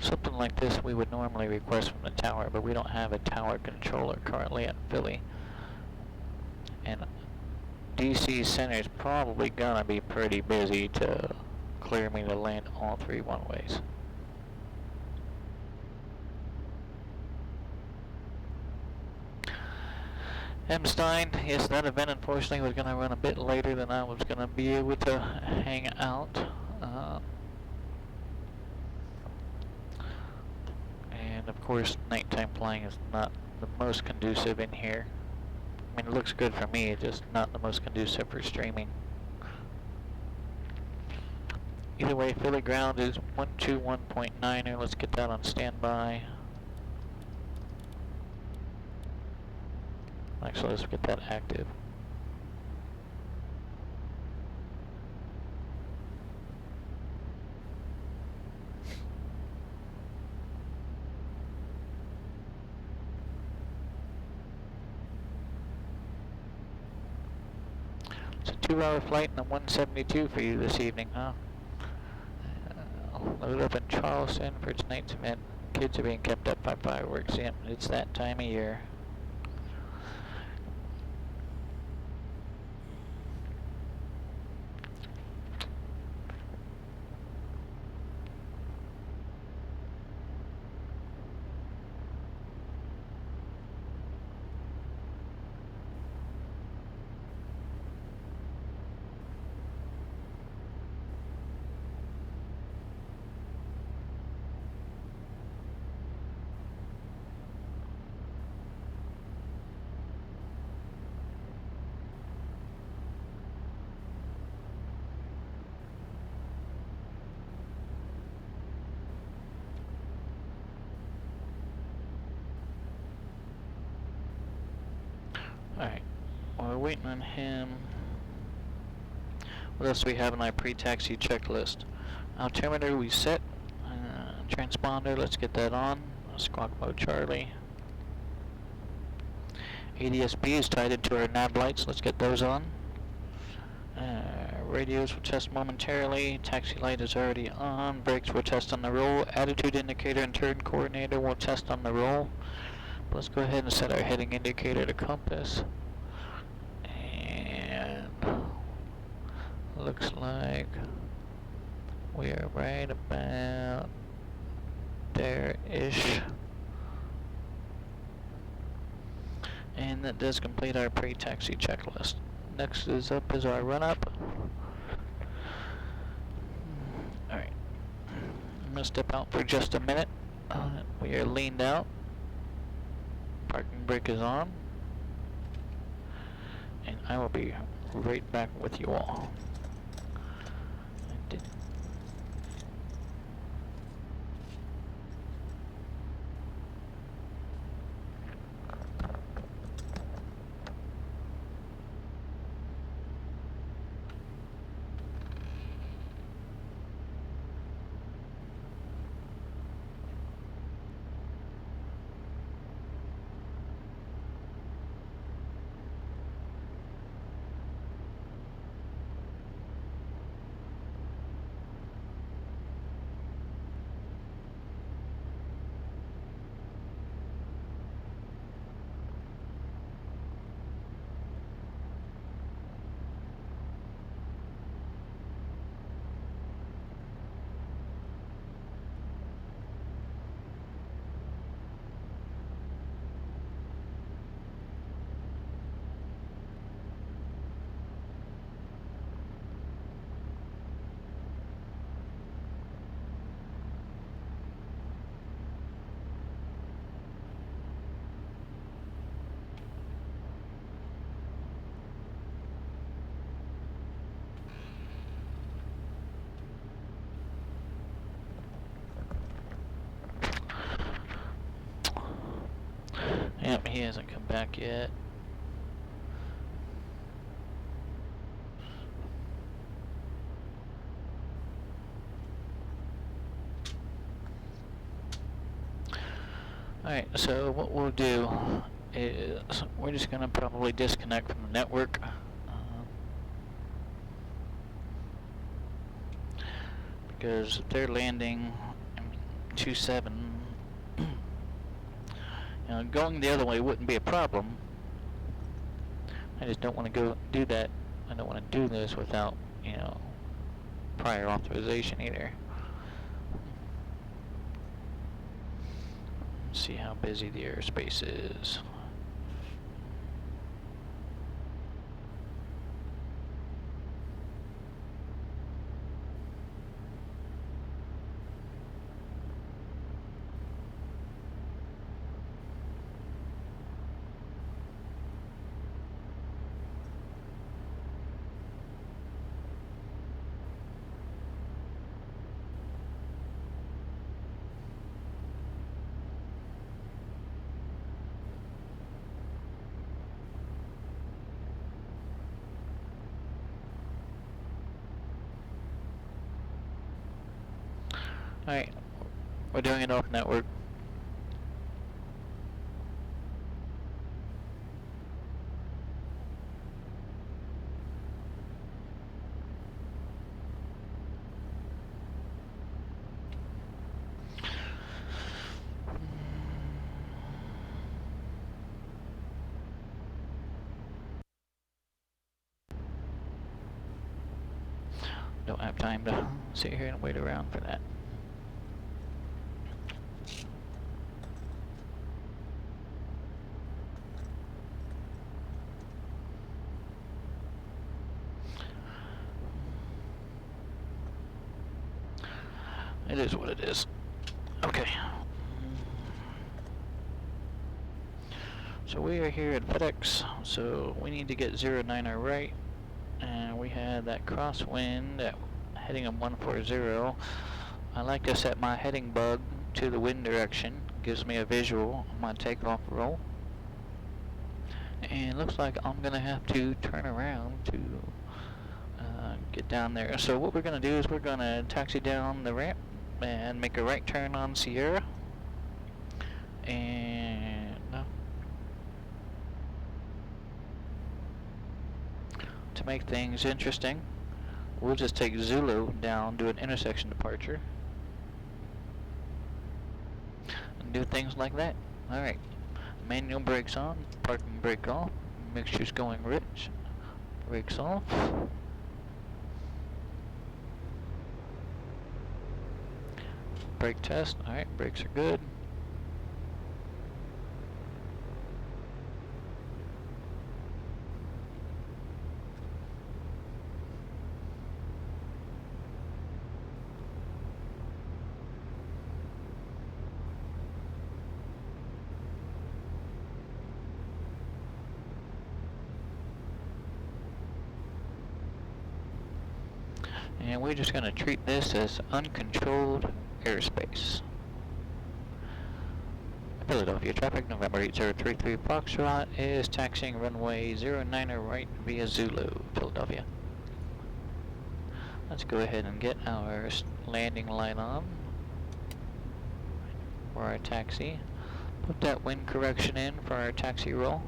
Something like this we would normally request from the tower, but we don't have a tower controller currently at Philly. And DC Center is probably gonna be pretty busy to clear me to land all 3 one-ways. Stein, yes, that event unfortunately was gonna run a bit later than I was gonna be able to hang out. And of course, nighttime playing is not the most conducive in here. I mean, it looks good for me, just not the most conducive for streaming. Either way, Philly ground is 121.9er. Let's get that on standby. Actually, let's get that active. It's a 2-hour flight and a 172 for you this evening, huh? Load up in Charleston for tonight's event. Kids are being kept up by fireworks. Yep, it's that time of year. Alright, while we're waiting on him, what else do we have on our pre-taxi checklist? Altimeter we set, transponder, let's get that on, squawk mode Charlie. ADS-B is tied into our nav lights, let's get those on. Radios will test momentarily, taxi light is already on, brakes will test on the roll, attitude indicator and turn coordinator will test on the roll. Let's go ahead and set our heading indicator to compass. And looks like we are right about there-ish. And that does complete our pre-taxi checklist. Next is up is our run-up. Alright. I'm going to step out for just a minute. We are leaned out. Parking brake is on. And I will be right back with you all. he hasn't come back yet. Alright, so what we'll do is we're just going to probably disconnect from the network. Because if they're landing 2-7, you know, going the other way wouldn't be a problem. I just don't want to go do that. I don't want to do this without, you know, prior authorization either. See how busy the airspace is. Alright, we're doing it off network. Don't have time to sit here and wait around for that. It is what it is. Okay. So we are here at FedEx, so we need to get 09er right. And we had that crosswind at heading of 140. I like to set my heading bug to the wind direction. Gives me a visual on my takeoff roll. And it looks like I'm going to have to turn around to get down there. So what we're going to do is we're going to taxi down the ramp and make a right turn on Sierra. And to make things interesting, we'll just take Zulu down, do an intersection departure, and do things like that. Alright, manual brakes on, parking brake off, mixture's going rich, brakes off. Brake test, alright, brakes are good. And we're just going to treat this as uncontrolled airspace. Philadelphia traffic, November 8033 Foxtrot is taxiing runway 09er right via Zulu, Philadelphia. Let's go ahead and get our landing light on for our taxi. Put that wind correction in for our taxi roll.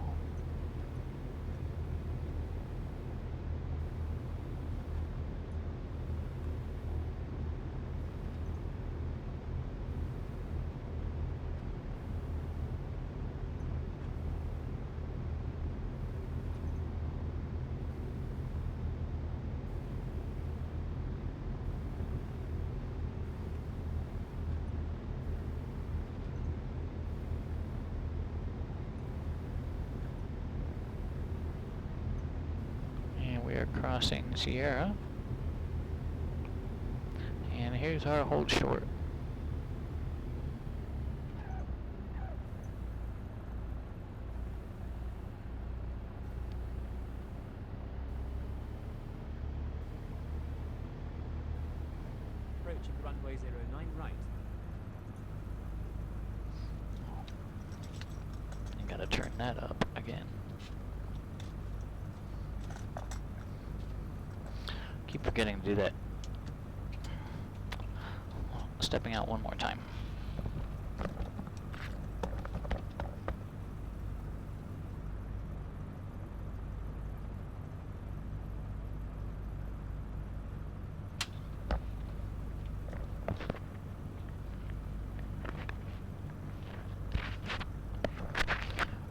We are crossing Sierra, and here's our hold short. Approaching runway 09 right. You got gotta turn that up again. Keep forgetting to do that. Stepping out one more time.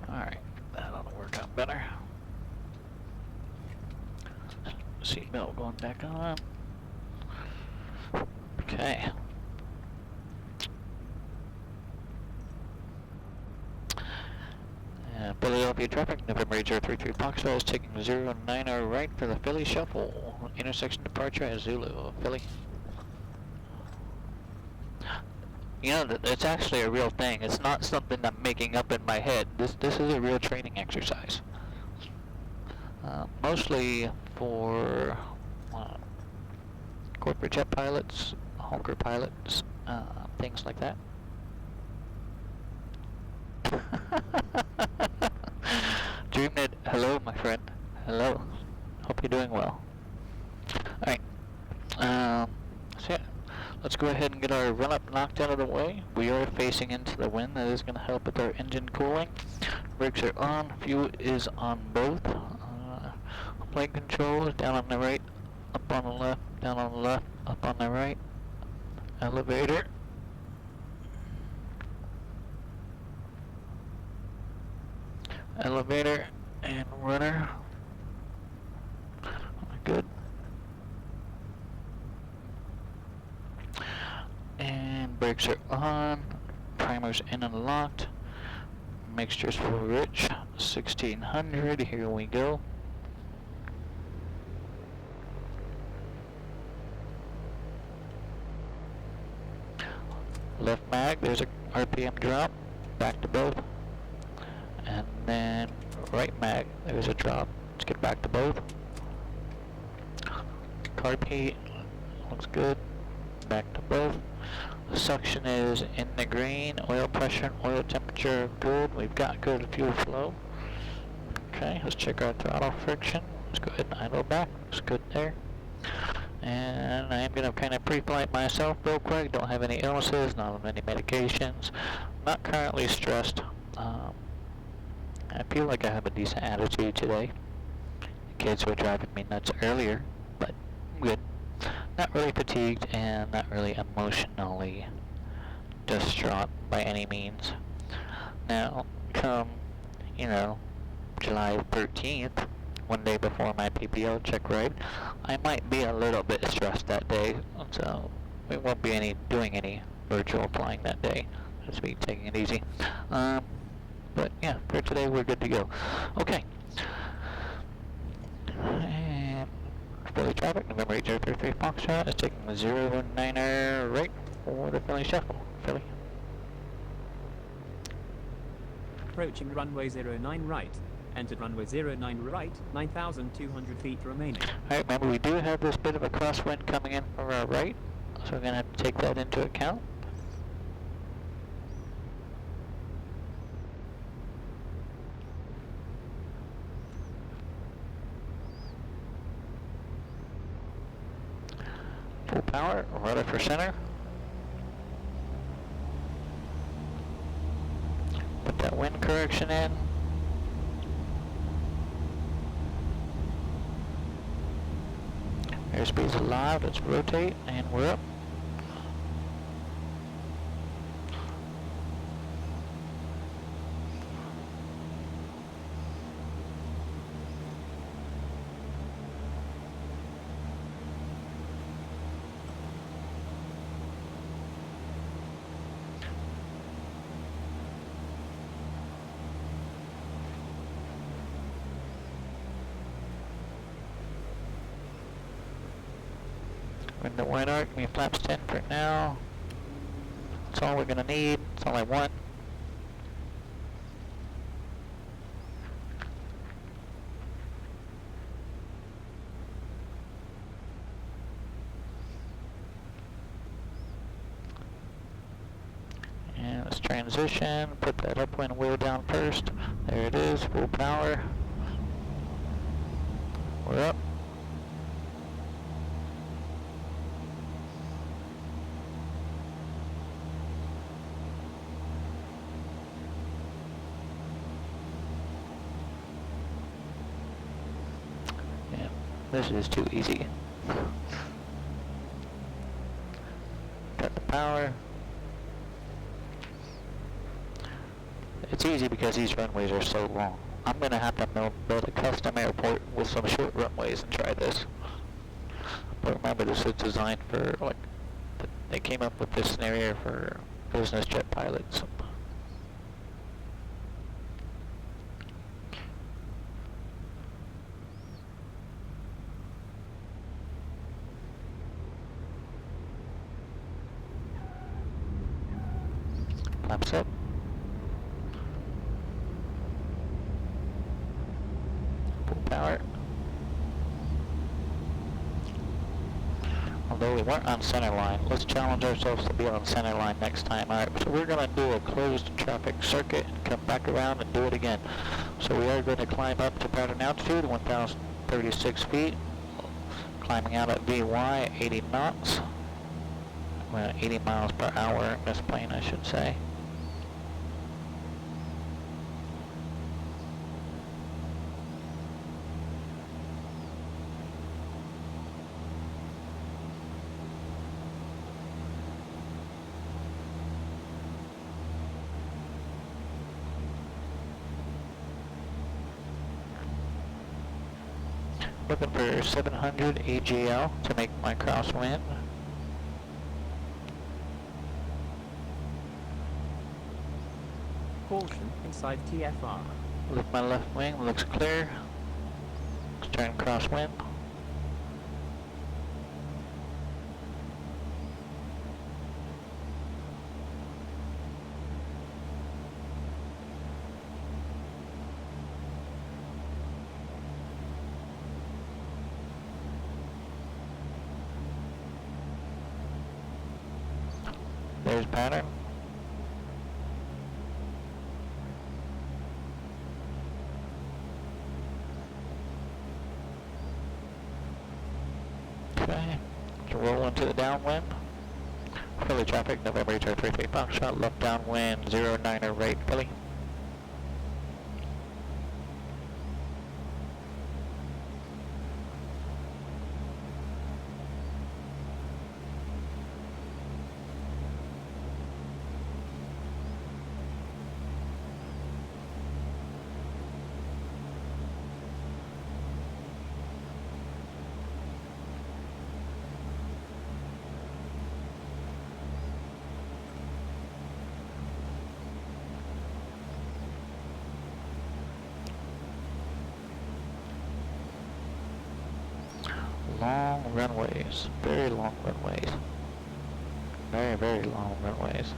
Alright, that ought to work out better. Seatbelt going back on. Okay. Philadelphia traffic, November 833 Foxtrot is taking 090 right for the Philly Shuffle. Intersection departure at Zulu, Philly. You know, it's actually a real thing. It's not something I'm making up in my head. This is a real training exercise. Mostly for corporate jet pilots, Hawker pilots, things like that. DreamNet, hello my friend. Hello. Hope you're doing well. Alright. So yeah, let's go ahead and get our run-up knocked out of the way. We are facing into the wind. That is going to help with our engine cooling. Brakes are on. Fuel is on both. Plane control is down on the right, up on the left, down on the left, up on the right. Elevator. Elevator and rudder. Good. And brakes are on. Primers in and locked. Mixtures for rich. 1600. Here we go. Left mag, there's a RPM drop, back to both. And then right mag, there's a drop. Let's get back to both. Carb heat, looks good, back to both. Suction is in the green, oil pressure and oil temperature good. We've got good fuel flow. Okay, let's check our throttle friction. Let's go ahead and idle back, looks good there. And I am going to kind of pre-flight myself real quick. Don't have any illnesses, not on any medications. Not currently stressed. I feel like I have a decent attitude today. The kids were driving me nuts earlier, but I'm good. Not really fatigued and not really emotionally distraught by any means. Now, come, you know, July 13th, one day before my PPL check ride, I might be a little bit stressed that day, so we won't be doing any virtual flying that day. Just be taking it easy. But yeah, for today we're good to go. Okay. And Philly traffic, November 8033 Foxtrot is taking the 090 right for the Philly Shuffle. Philly. Approaching runway 09 right. Entered runway 09 right, 9,200 feet remaining. Alright, remember we do have this bit of a crosswind coming in from our right, so we're going to have to take that into account. Full power, rudder for center. Put that wind correction in. Airspeed's alive, let's rotate, and we're up. We're in the wide arc, we have flaps 10 for now. That's all we're gonna need, that's all I want. And let's transition, put that upwind wheel down first. There it is, full power. We're up. Yeah, this is too easy. Got the power. It's easy because these runways are so long. I'm going to have to build a custom airport with some short runways and try this. But remember, this is designed for, like, they came up with this scenario for business jet pilots. Flaps up. Full power. Although we weren't on center line, let's challenge ourselves to be on center line next time. Alright, so we're going to do a closed traffic circuit and come back around and do it again. So we are going to climb up to pattern altitude, 1,036 feet. Climbing out at VY at 80 knots. Well, 80 miles per hour in this plane, I should say. Looking for 700 AGL to make my crosswind. Caution inside TFR. Look, my left wing looks clear. Let's turn crosswind. There's pattern. Okay, let's roll into the downwind. Philly traffic, November Echo 33 Foxtrot, left downwind, 09er right, Philly. Long runways, very long runways. Very, very long runways.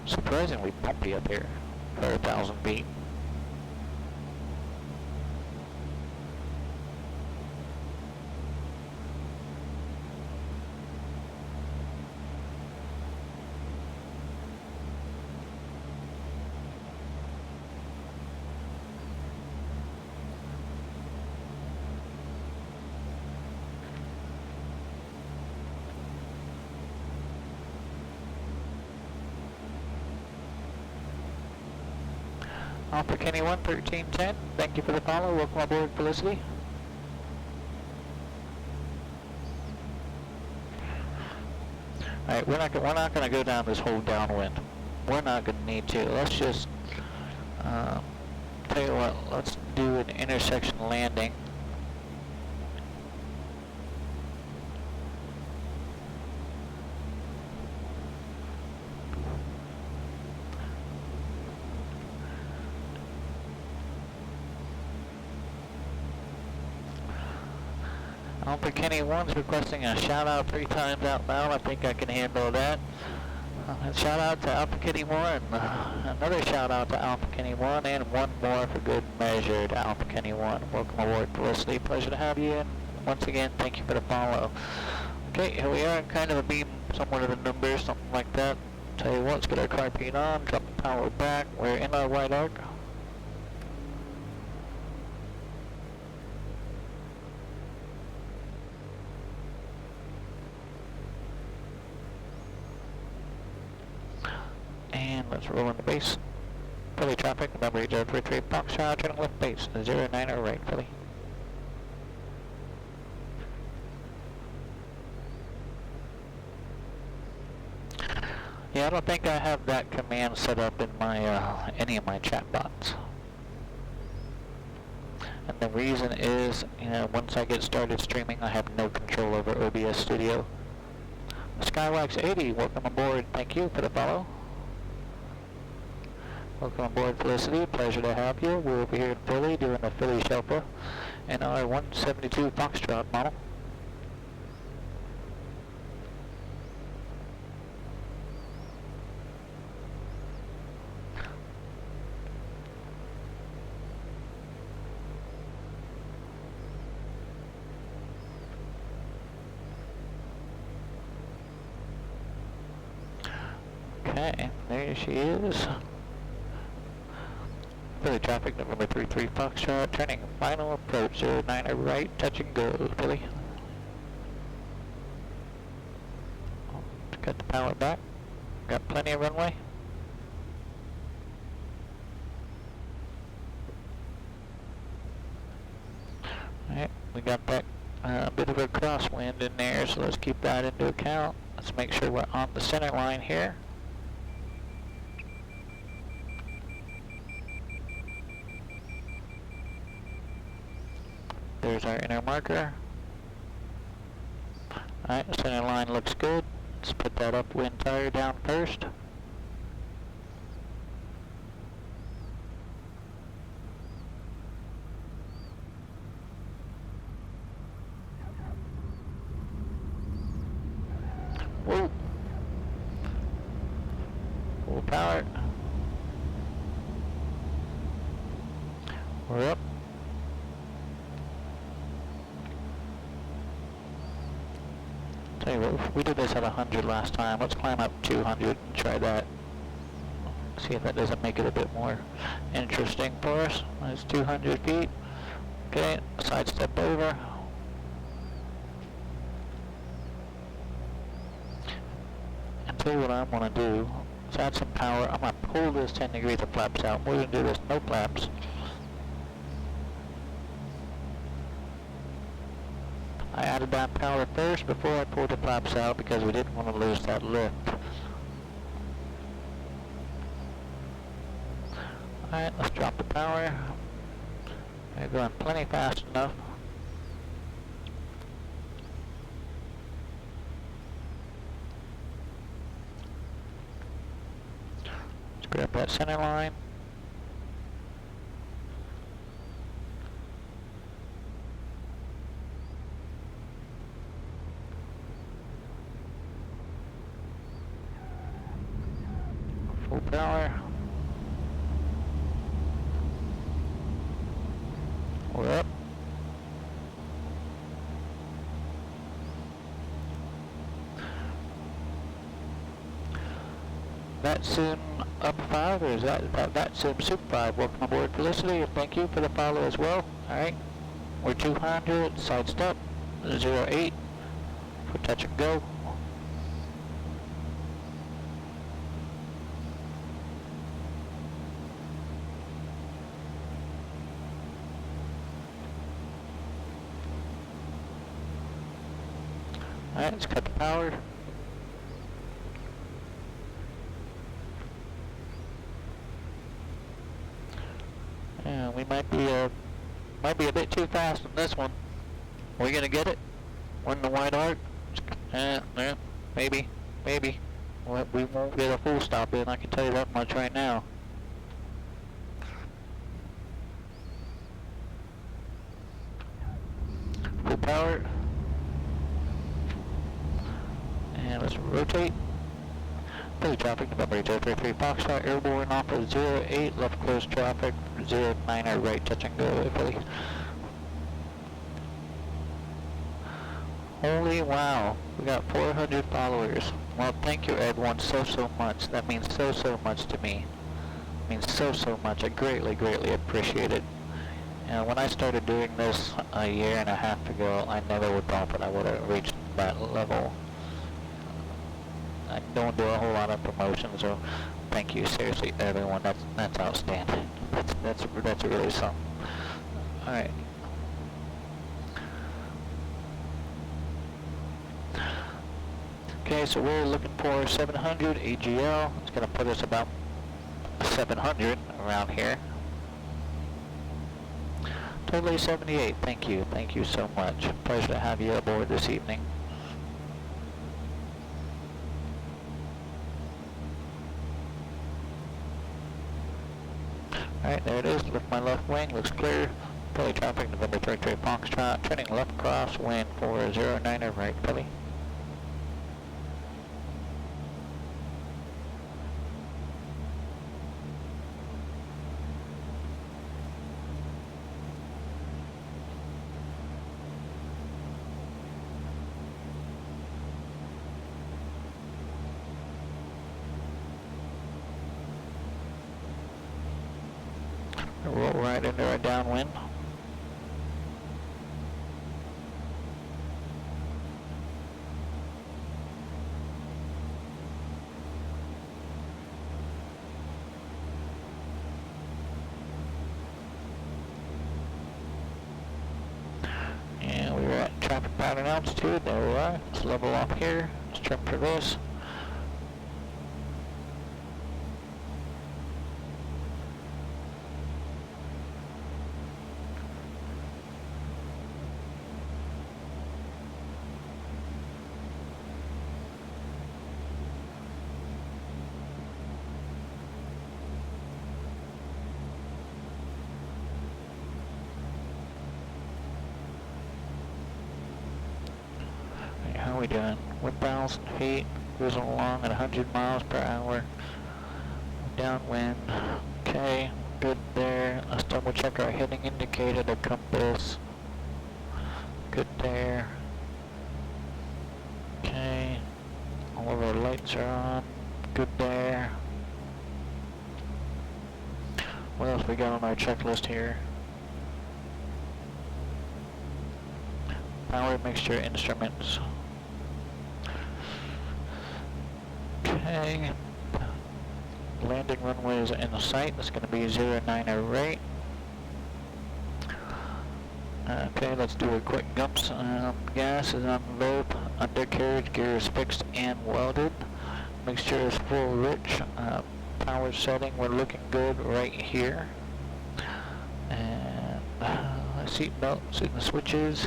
Surprisingly bumpy up here for 1,000 feet. Alpha Kenny 1, 1310. Thank you for the follow. Welcome aboard, Felicity. Alright, we're not going to go down this whole downwind. We're not going to need to. Let's just tell you what. Let's do an intersection landing. Alpha Kenny 1's requesting a shout out 3 times out loud. I think I can handle that. Shout out to Alpha Kenny 1. Another shout out to Alpha Kenny 1, and one more for good measure to Alpha Kenny 1. Welcome aboard, Felicity. Pleasure to have you, and once again, thank you for the follow. Okay, here we are, kind of a beam somewhere to the numbers, something like that. Tell you what, let's get our carpet on, drop the power back. We're in our white arc. And let's roll in the base. Philly traffic, number 033 Foxtrot, turning left base, 09 right, Philly. Yeah, I don't think I have that command set up in my any of my chat bots. And the reason is, you know, once I get started streaming, I have no control over OBS Studio. Skywax 80, welcome aboard. Thank you for the follow. Welcome aboard, Felicity. Pleasure to have you. We're over here in Philly doing a Philly shelter in our 172 Foxtrot model. Okay, there she is. Philly traffic, November 33 Foxtrot, turning final approach, 09 right, touch and go, Philly. Got the power back, got plenty of runway. Alright, we got that bit of a crosswind in there, so let's keep that into account. Let's make sure we're on the center line here. There's our inner marker. Alright, the center line looks good. Let's put that upwind tire down first. Whoa! Full power. We're up. Tell you what, we did this at 100 last time. Let's climb up 200 and try that. See if that doesn't make it a bit more interesting for us. That's 200 feet. Okay, sidestep over. And tell you what I'm going to do. Let's add some power. I'm going to pull this 10 degrees of flaps out. We're going to do this no flaps. I added that power first before I pulled the flaps out because we didn't want to lose that lift. Alright, let's drop the power. We're going plenty fast enough. Let's grab that center line. Full power. We're up. That Sim up 5, or is that Sim Super 5? Welcome aboard, Felicity, and thank you for the follow as well. Alright, we're 200, side step, 08, for touch and go. Alright, let's cut the power. Yeah, we might be a bit too fast on this one. We're gonna get it. We're in the wide arc. Yeah, maybe. We won't get a full stop in, I can tell you that much right now. Full power. let's rotate. Philly traffic, November 033 Foxtrot, airborne off of 08, left close traffic, 09er right, touch and go, Philly. Holy wow, we got 400 followers. Well, thank you everyone so much. That means so much to me. It means so much. I greatly appreciate it. And when I started doing this a year and a half ago, I never would thought that I would have reached that level. I don't do a whole lot of promotion, so thank you seriously everyone. That's outstanding. That's really something. All right. Okay, so we're looking for 700 AGL. It's going to put us about 700 around here. Totally 78. Thank you so much. Pleasure to have you aboard this evening. Alright, there it is. Lift my left wing. Looks clear. Philly traffic, November 33 Foxtrot. Turning left cross, wind 409er right, Philly. Roll right into our downwind. And we were at traffic pattern altitude. There we are. Let's level off here. Let's trim for this. How are we doing? 1,000 feet, cruising along at 100 miles per hour. Downwind. Okay, good there. Let's double check our heading indicator, the compass. Good there. Okay, all of our lights are on. Good there. What else we got on our checklist here? Power mixture instruments. Okay. Landing runway is in sight. That's going to be 09er right. Okay, let's do a quick gumps. Gas is on low. Undercarriage gear is fixed and welded. Mixture is full rich. Power setting, we're looking good right here. And seat belts and the switches.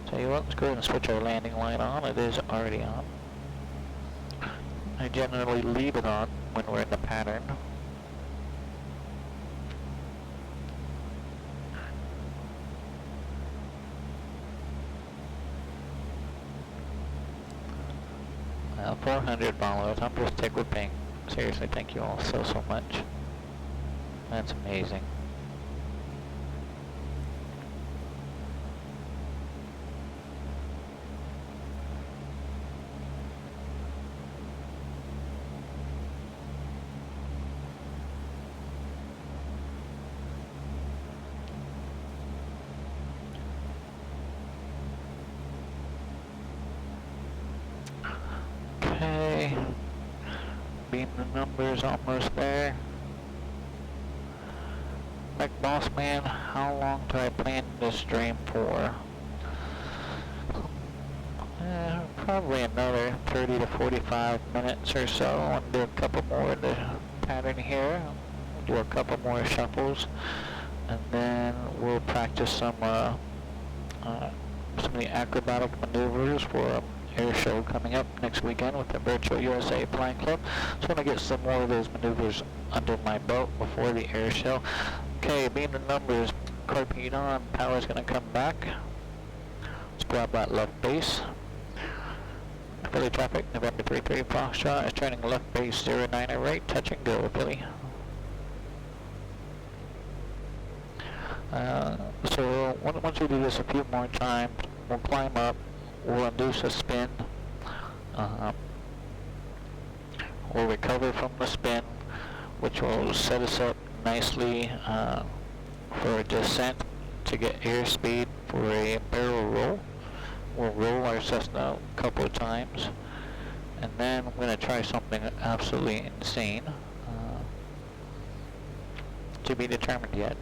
Tell you what, let's go ahead and switch our landing light on. It is already on. I generally leave it on when we're in the pattern. Well, 400 followers. I'm just tickled pink. Seriously, thank you all so much. That's amazing. Okay, beam the numbers almost there. Like boss man, how long do I plan this stream for? Probably another 30 to 45 minutes or so. I want to do a couple more of the pattern here. Do a couple more shuffles, and then we'll practice some of the acrobatic maneuvers for air show coming up next weekend with the Virtual USA Flying Club. So I want to get some more of those maneuvers under my belt before the air show. Okay, being the numbers, carpet on, power's going to come back. Let's grab that left base. Philly traffic, November 33 Foxtrot is turning left base 09 right, touch and go, Philly. So once we do this a few more times, we'll climb up, we'll induce a spin, we'll recover from the spin, which will set us up nicely for a descent to get airspeed for a barrel roll. We'll roll our Cessna a couple of times, and then I'm going to try something absolutely insane, to be determined yet.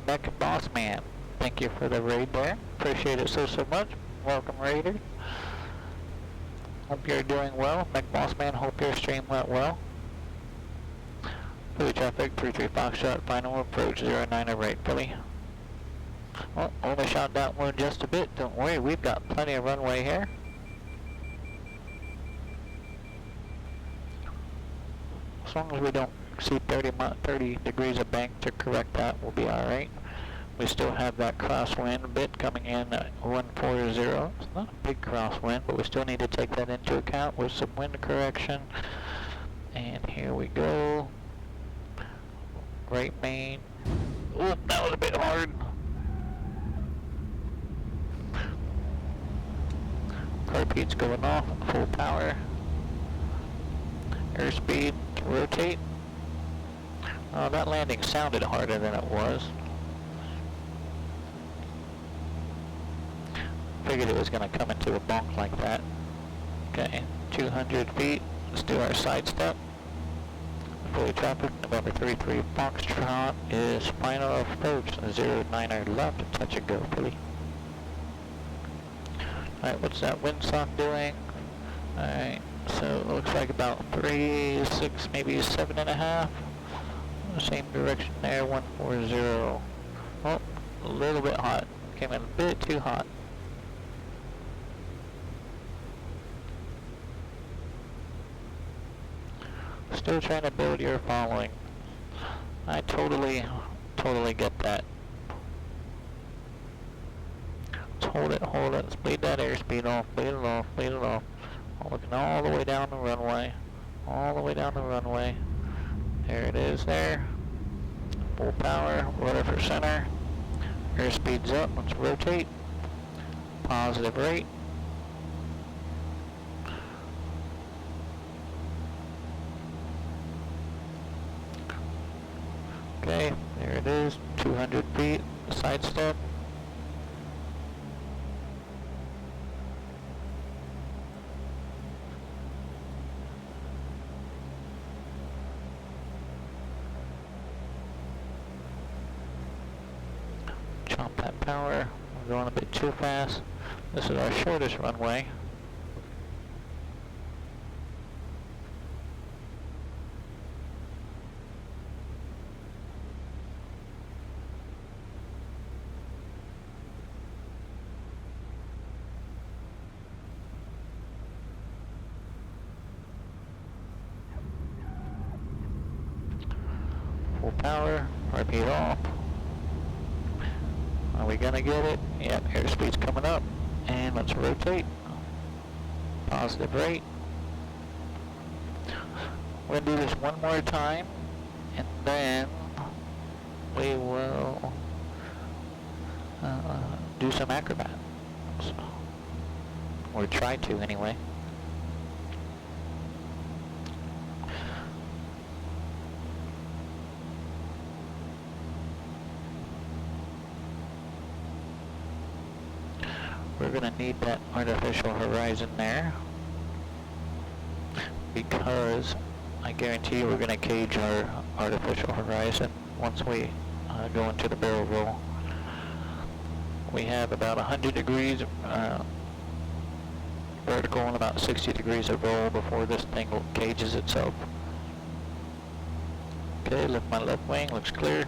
Beck Boss Man, thank you for the raid there. Appreciate it so much. Welcome, Raider. Hope you're doing well. Beck Boss Man, hope your stream went well. Philly traffic, 33 Foxtrot, final approach 09 right, Philly. Well, only shot that one just a bit. Don't worry, we've got plenty of runway here. As long as we don't exceed 30 degrees of bank to correct that, we'll be alright. We still have that crosswind bit coming in at 140. It's not a big crosswind, but we still need to take that into account with some wind correction. And here we go. Right main. Oh, that was a bit hard. Carpeet's going off, full power. Airspeed, rotate. Oh, that landing sounded harder than it was. Figured it was going to come into a bonk like that. Okay, 200 feet. Let's do our side step. Philly traffic, November 33 Foxtrot is final approach, 09 left, touch and go, Philly. Alright, what's that windsock doing? Alright, so it looks like about 3, 6, maybe 7.5. Same direction there, 140. Oh, a little bit hot. Came in a bit too hot. Still trying to build your following. I totally get that. Let's hold it. Let's bleed that airspeed off, bleed it off, bleed it off. Looking all the way down the runway. All the way down the runway. There it is there. Full power, rudder for center. Airspeed's up, let's rotate. Positive rate. Okay, there it is, 200 feet, side step. Chomp that power, we're going a bit too fast. This is our shortest runway. Full power, repeat off. Are we gonna get it? Yep, airspeed's coming up. And let's rotate. Positive rate. We're gonna do this one more time, and then we will do some acrobat. So, or try to anyway. We're going to need that artificial horizon there, because I guarantee you we're going to cage our artificial horizon once we go into the barrel roll. We have about 100 degrees vertical and about 60 degrees of roll before this thing cages itself. Okay, lift my left wing, looks clear.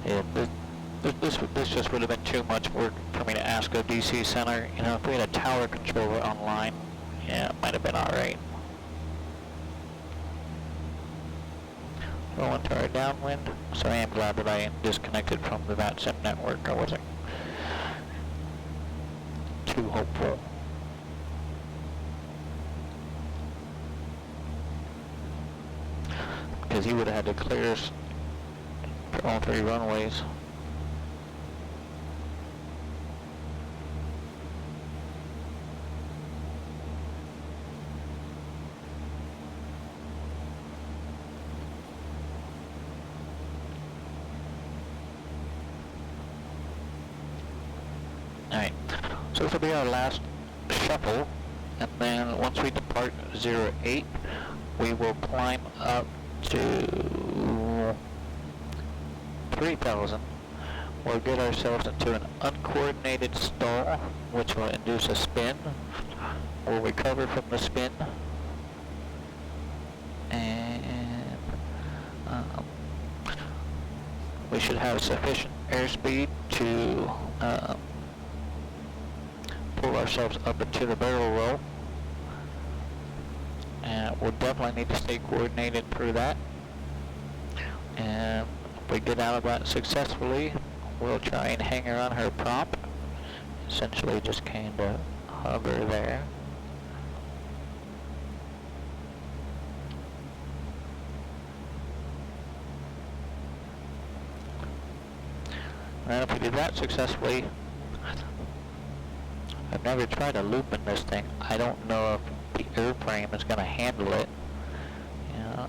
Yeah, this just would have been too much work for me to ask a DC center. You know, if we had a tower controller online, yeah, it might have been alright. Going to our downwind, so I am glad that I disconnected from the VATSIM network. I wasn't too hopeful. Because he would have had to clear us for all 3 runways. Alright, so this will be our last shuffle, and then once we depart 08, we will climb up to 3,000. We'll get ourselves into an uncoordinated stall, which will induce a spin. We'll recover from the spin, and we should have sufficient airspeed to pull ourselves up into the barrel roll, and we'll definitely need to stay coordinated through that. And if we get out of that successfully, we'll try and hang around her prop, essentially just kind of hover there. And if we do that successfully, I've never tried a loop in this thing. I don't know if the airframe is going to handle it. Yeah.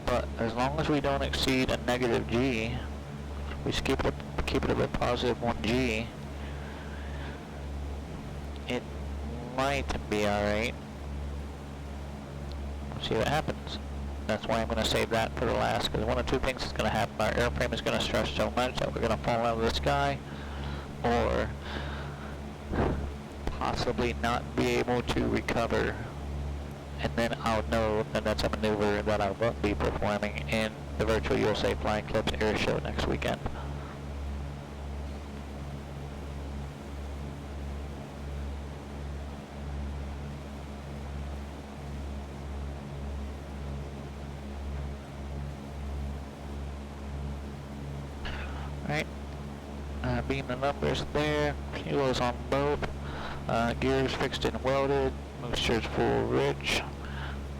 But as long as we don't exceed a negative G, we keep it at a positive 1G, it might be alright. We'll see what happens. That's why I'm going to save that for the last, because one of 2 things is going to happen. Our airframe is going to stress so much that we're going to fall out of the sky, or possibly not be able to recover, and then I'll know that that's a maneuver that I won't be performing in the Virtual USA Flying Club's air show next weekend. Alright, being the numbers there, fuel is on both, gears fixed and welded, moisture's full rich,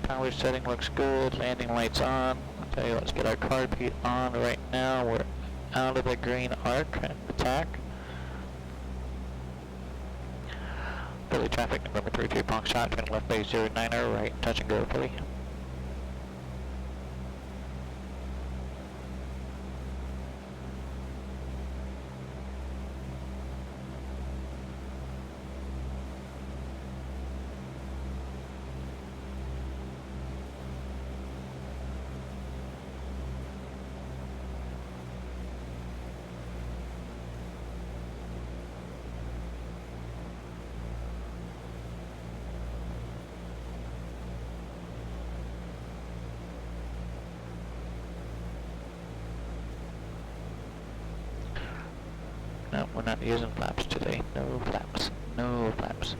power setting looks good, landing lights on. I'll tell you, let's get our carb heat on right now. We're out of the green arc attack. Philly traffic, November 33 Foxtrot, turn left base 09er, right, touch and go Philly. No, we're not using flaps today. No flaps. No flaps.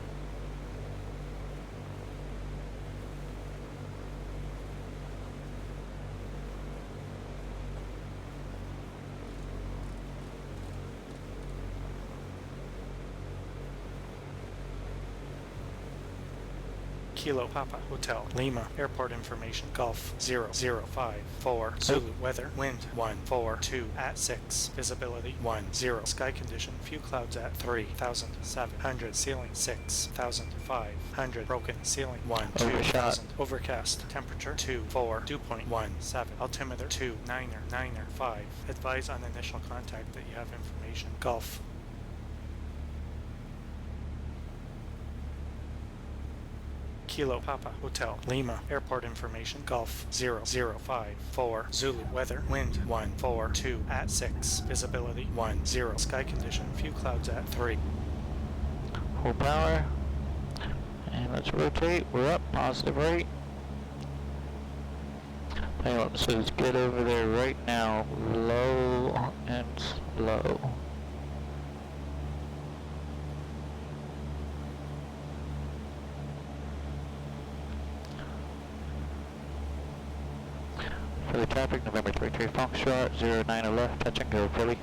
Kilo Papa Hotel Lima Airport information Golf 0054 Zulu weather wind 142 at 6 visibility 10 sky condition few clouds at 3,700 ceiling 6,500 broken ceiling 2,000 overcast temperature 24 dew point 17 altimeter 2995 advise on initial contact that you have information Golf Kilo Papa Hotel Lima Airport information Golf 0054 Zulu weather wind 142 at 6 visibility 10 sky condition few clouds at 3 Full power, and let's rotate. We're up, positive rate. Hang on, so let's get over there right now, low and slow. For the traffic, November 23 Foxtrot, 09 left, touch and go, Philly.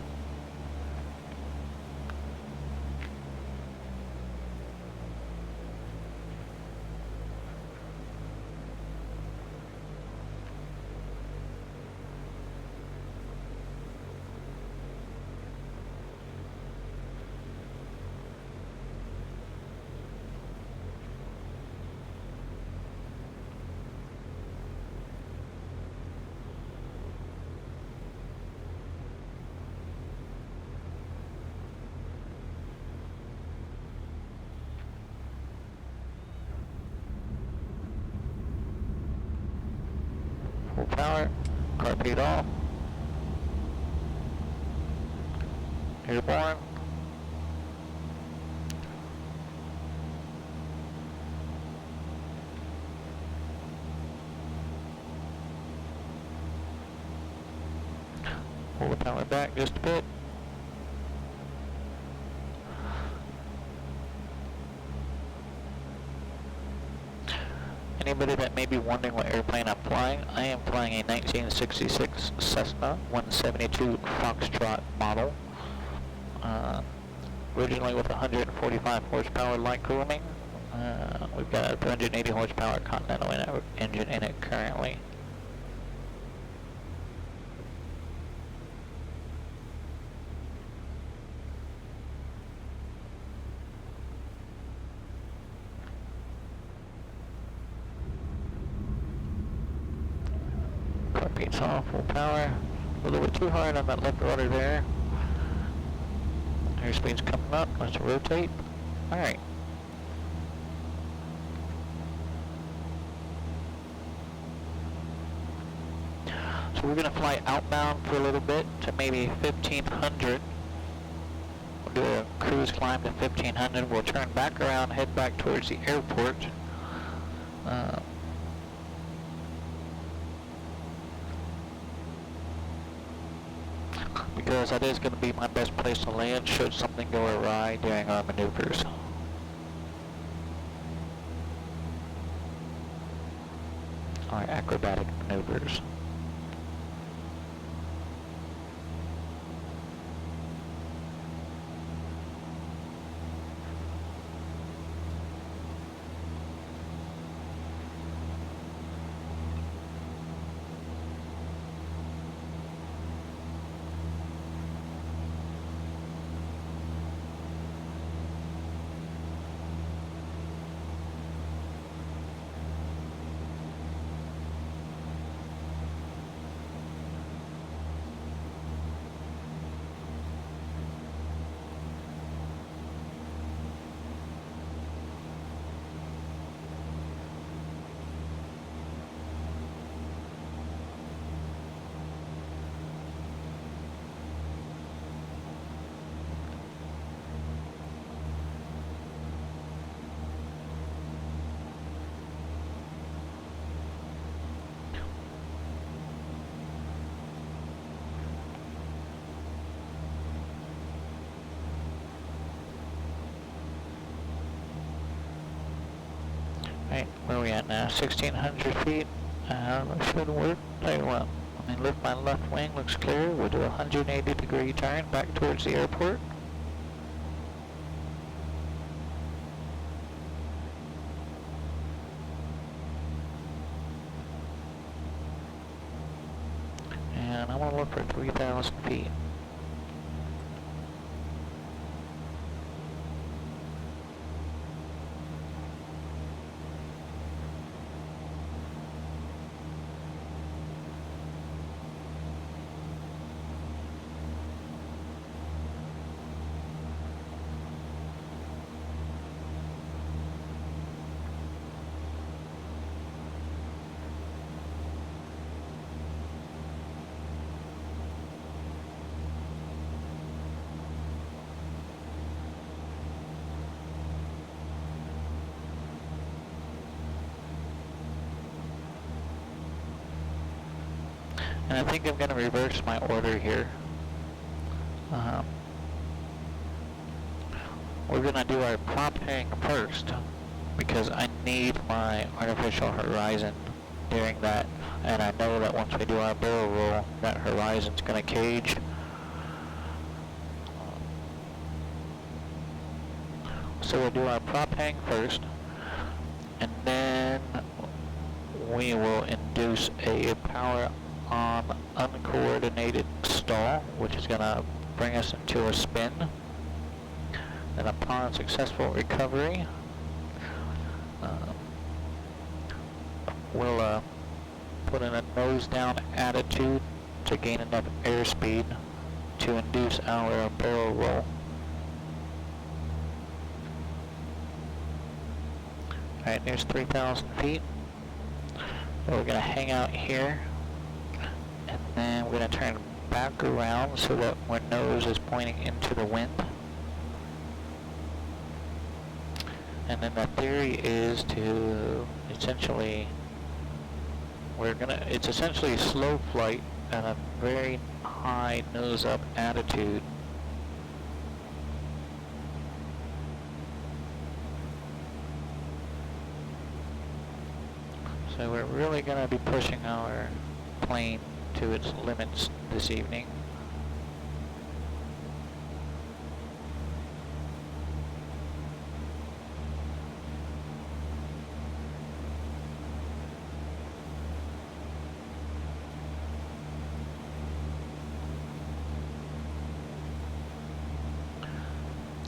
Full power, car paid off. Airborne. Pull the power back just a bit. Anybody that may be wondering what airplane I'm flying, I am flying a 1966 Cessna 172 Foxtrot model. Originally with 145 horsepower light cooling. We've got a 280 horsepower Continental engine in it currently. Car beats off, full power. A little bit too hard on that left rudder there. Airspeed's coming up, let's rotate. Alright. So we're gonna fly outbound for a little bit to maybe 1500. We'll do a cruise climb to 1500. We'll turn back around, head back towards the airport. Because that is going to be my best place to land should something go awry during our maneuvers. Our acrobatic maneuvers. Right, where are we at now? 1600 feet. That should work. Tell you what, let me lift my left wing, looks clear. We'll do a 180-degree turn back towards the airport. And I want to look for 3,000 feet. And I think I'm going to reverse my order here. We're going to do our prop hang first, because I need my artificial horizon during that, and I know that once we do our barrel roll, that horizon's going to cage. So we'll do our prop hang first, and then we will induce a power on uncoordinated stall, which is going to bring us into a spin. Then upon successful recovery, we'll put in a nose down attitude to gain enough airspeed to induce our barrel roll. Alright, there's 3,000 feet. So we're going to hang out here, and then we're going to turn back around so that our nose is pointing into the wind. And then the theory is to essentially, it's essentially slow flight at a very high nose up attitude. So we're really going to be pushing our plane to its limits this evening.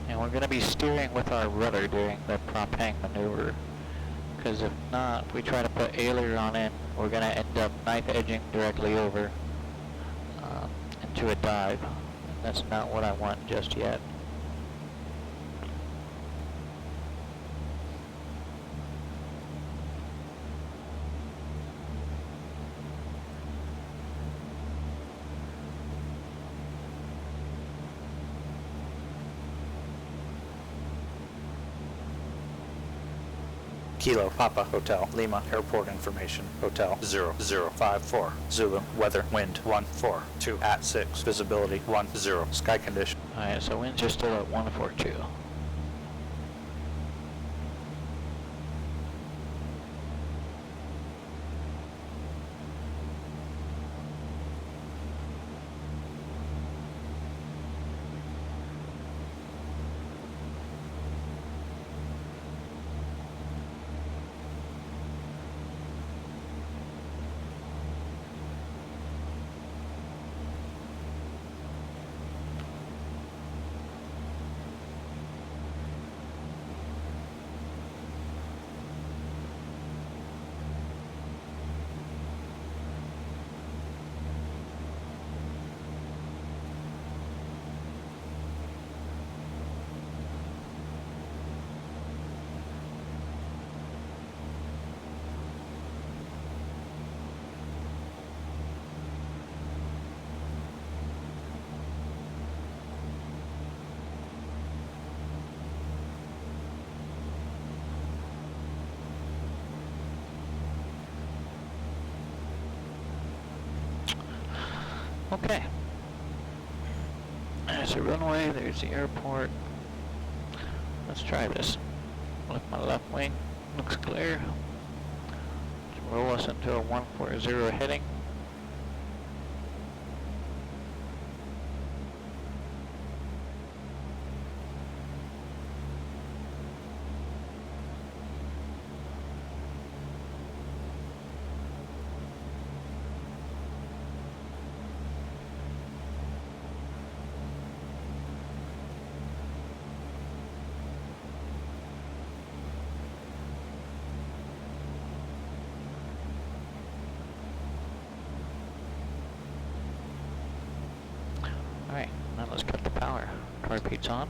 And we're going to be steering with our rudder during the prop hang maneuver, because if not, if we try to put aileron in, we're going to end up knife edging directly over into a dive. That's not what I want just yet. Kilo Papa Hotel Lima Airport information Hotel 0054 Zulu weather wind 142 at 6 visibility 10 sky condition. Alright, so winds are still at 142. Okay. There's the runway, there's the airport. Let's try this. Lift my left wing, looks clear. Let's roll us into a 140 heading. Alright, now let's cut the power. Carpeet's on.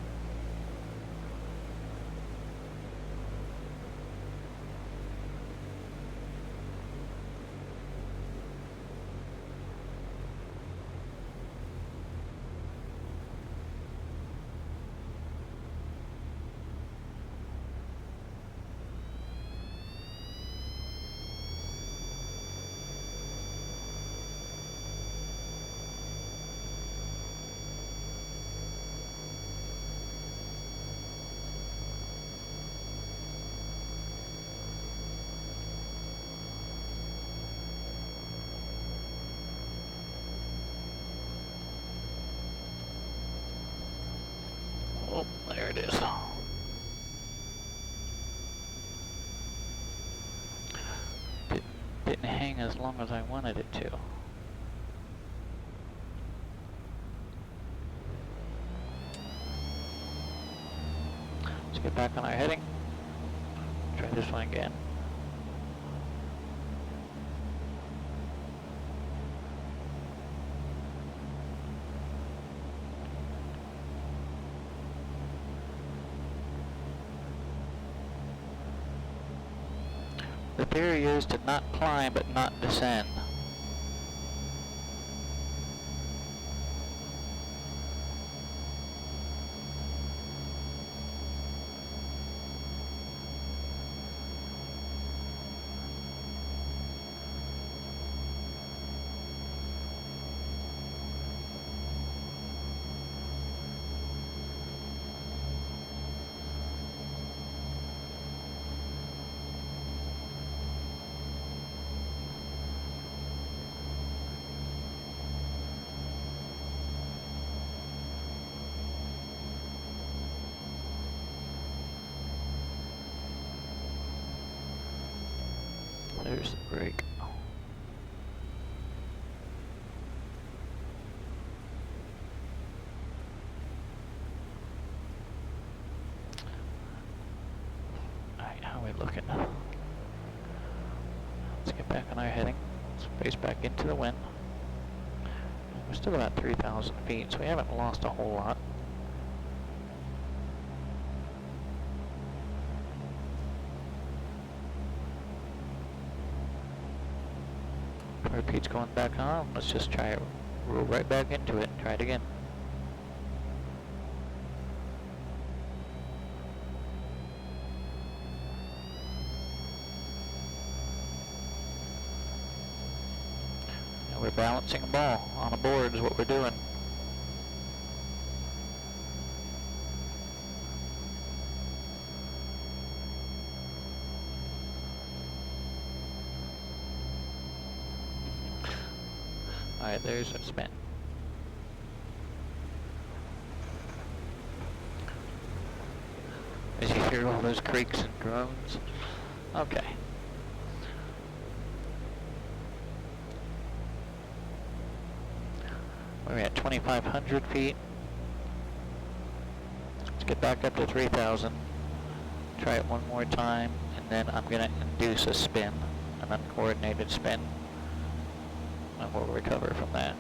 Oh, there it is. Didn't hang as long as I wanted it to. Let's get back on our heading. Try this one again. The theory is to not climb but not descend. There's the brake. Alright, how are we looking? Let's get back on our heading. Let's face back into the wind. We're still about 3,000 feet, so we haven't lost a whole lot. Repeat's going back on. Let's just try it. Roll right back into it. Try it again. And we're balancing a ball on a board is what we're doing. Alright, there's a spin. As you hear all those creaks and groans. Okay. We're at 2,500 feet. Let's get back up to 3,000. Try it one more time, and then I'm going to induce a spin, an uncoordinated spin. And we'll recover from that.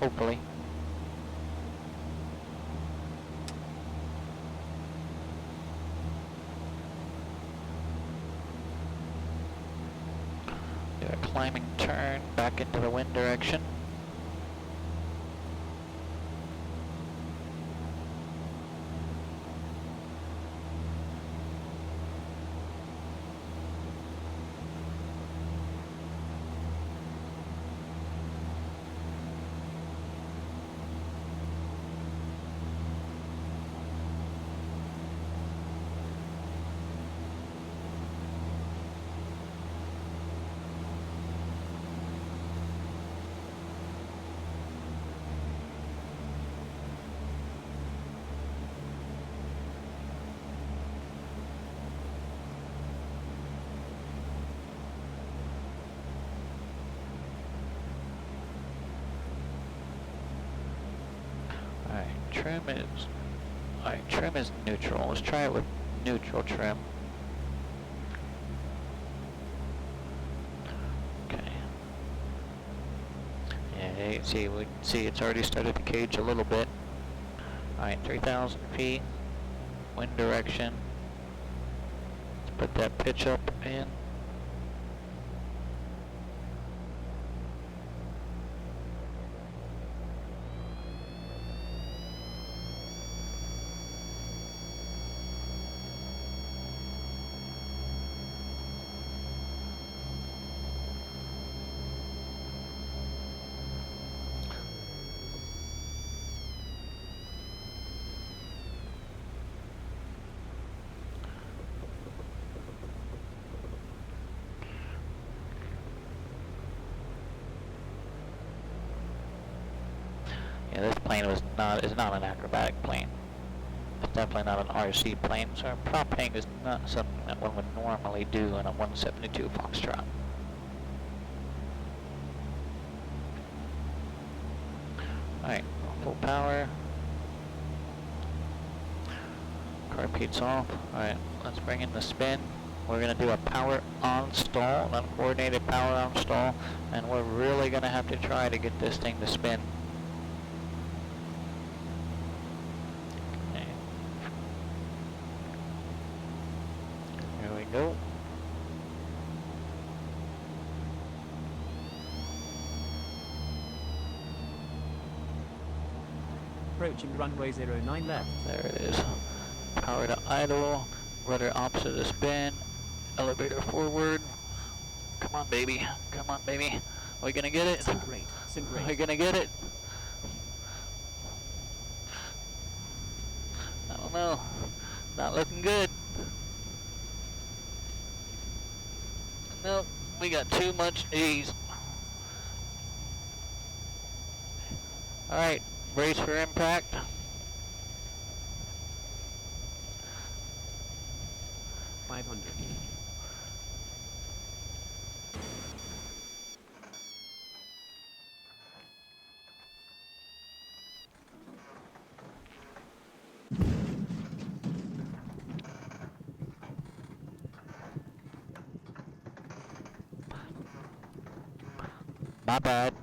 Hopefully. Do a climbing turn back into the wind direction. Trim is neutral. Let's try it with neutral trim. Okay. Yeah, you see, we can see it's already started to cage a little bit. Alright, 3,000 feet, wind direction. Let's put that pitch up in. Yeah, this plane is not an acrobatic plane. It's definitely not an RC plane, so propping is not something that one would normally do in a 172 Foxtrot. Alright, full power. Car peats off. Alright, let's bring in the spin. We're going to do a power on stall, an uncoordinated power on stall, and we're really going to have to try to get this thing to spin. Okay. Here we go. Approaching runway 09 left. There it is. Power to idle, rudder opposite of spin, elevator forward. Come on, baby. Come on, baby. Are we gonna get it? Sync rate. Sync Are we rate. gonna get it? I don't know. Not looking good. Nope. We got too much G's. Alright. Brace for impact. $500. My bad.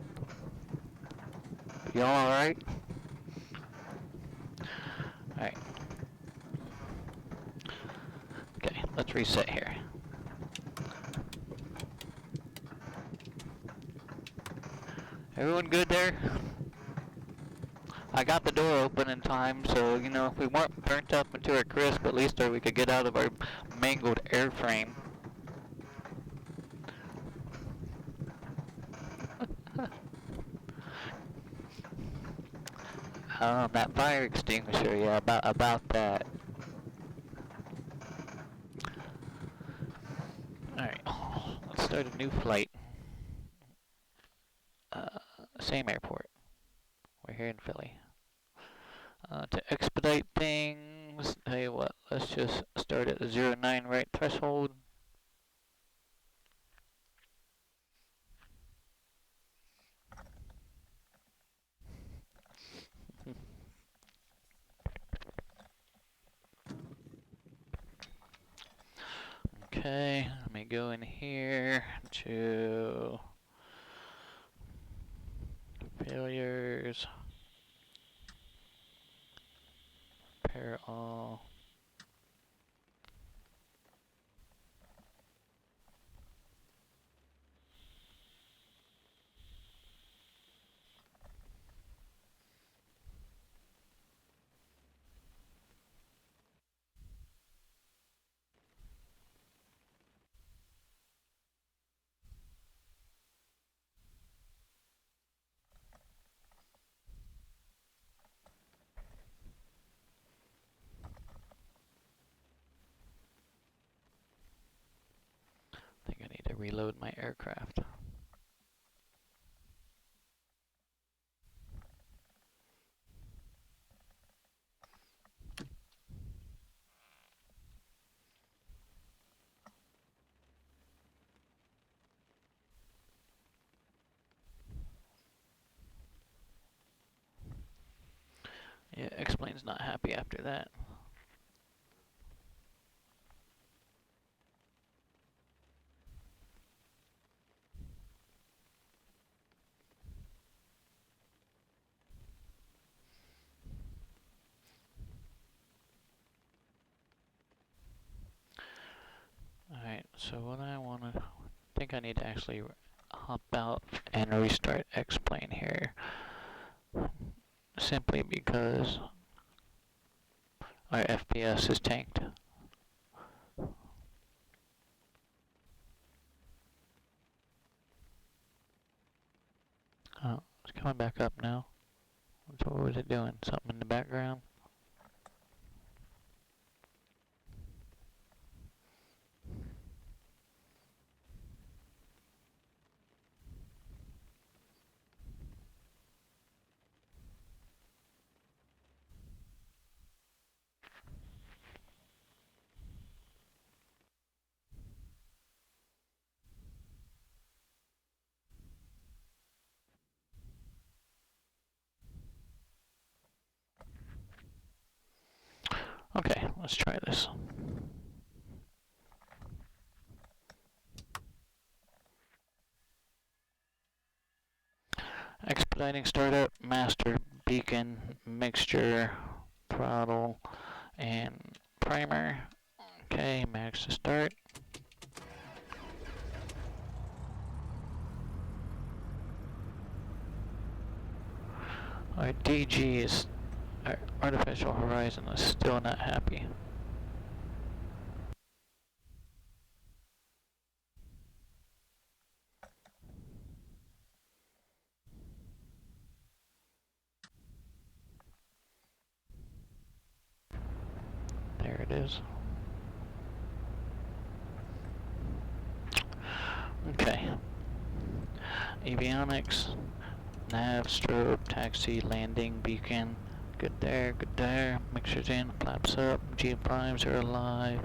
Y'all alright? Alright. Okay, let's reset here. Everyone good there? I got the door open in time, so, you know, if we weren't burnt up into a crisp, at least we could get out of our mangled airframe. That fire extinguisher, yeah, about that. Alright, let's start a new flight. Same airport. We're here in Philly. To expedite things, tell you what, let's just start at the 09 right threshold. Okay, let me go in here to failures, repair all. I think I need to reload my aircraft. Yeah, X-Plane's not happy after that. Alright, so what I think I need to actually hop out and restart X-Plane here. Simply because our FPS is tanked. Oh, it's coming back up now. What was it doing? Something in the background? Let's try this. Expediting startup, master, beacon, mixture, throttle, and primer. Okay, max to start. Our DG is, our Artificial Horizon is still not happy. There it is. Okay. Avionics, nav, strobe, taxi, landing, beacon. Good there, good there. Mixers in, flaps up, G primes are alive.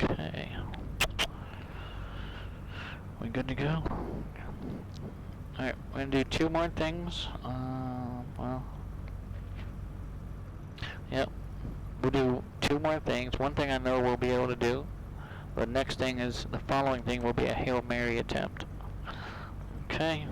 Okay. We good to go? Alright, we're gonna do two more things. Well, yep. We'll do two more things. One thing I know we'll be able to do. The next thing is, the following thing will be a Hail Mary attempt. Okay,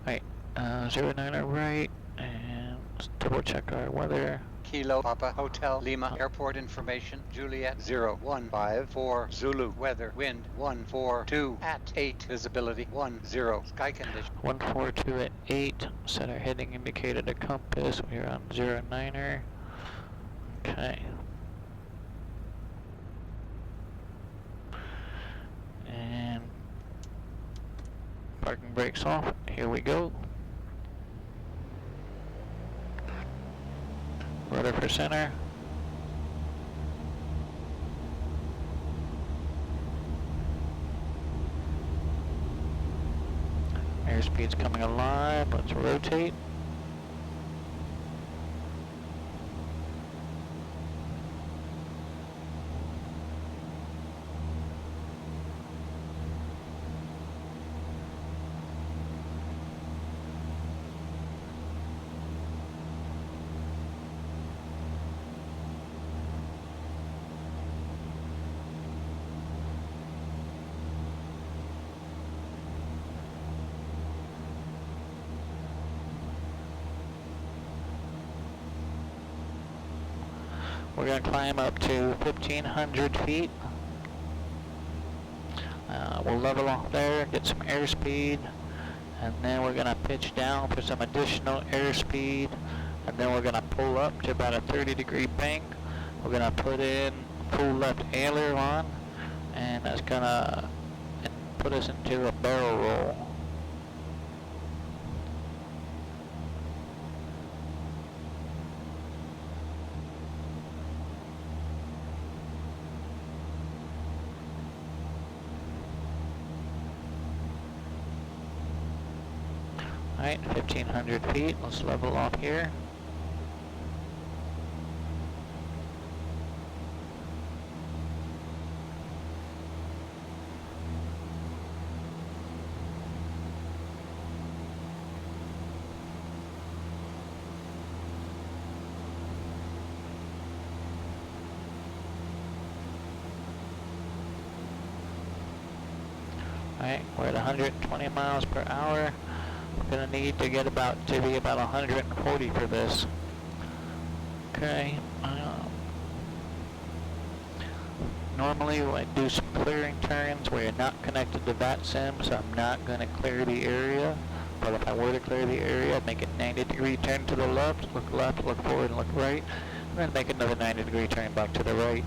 alright, 09 right, and let's double check our weather. Kilo Papa Hotel Lima Airport information Juliet 0154 Zulu weather wind 142 at 8 visibility 10 sky condition 142 at 8, set our heading indicator to compass, we're on 09er. Okay. And parking brakes off, here we go. Rudder for center. Airspeed's coming alive, let's rotate. We're going to climb up to 1,500 feet. We'll level off there, get some airspeed, and then we're going to pitch down for some additional airspeed, and then we're going to pull up to about a 30-degree bank. We're going to put in full left aileron, and that's going to put us into a barrel roll. Alright, 1,500 feet, let's level off here. Alright, we're at 120 miles per hour. We're gonna need to get about 140 for this. Okay. Normally when I do some clearing turns where you're not connected to VATSIM, so I'm not gonna clear the area. But if I were to clear the area, I'd make a 90-degree turn to the left, look forward, and look right. And then make another 90-degree turn back to the right.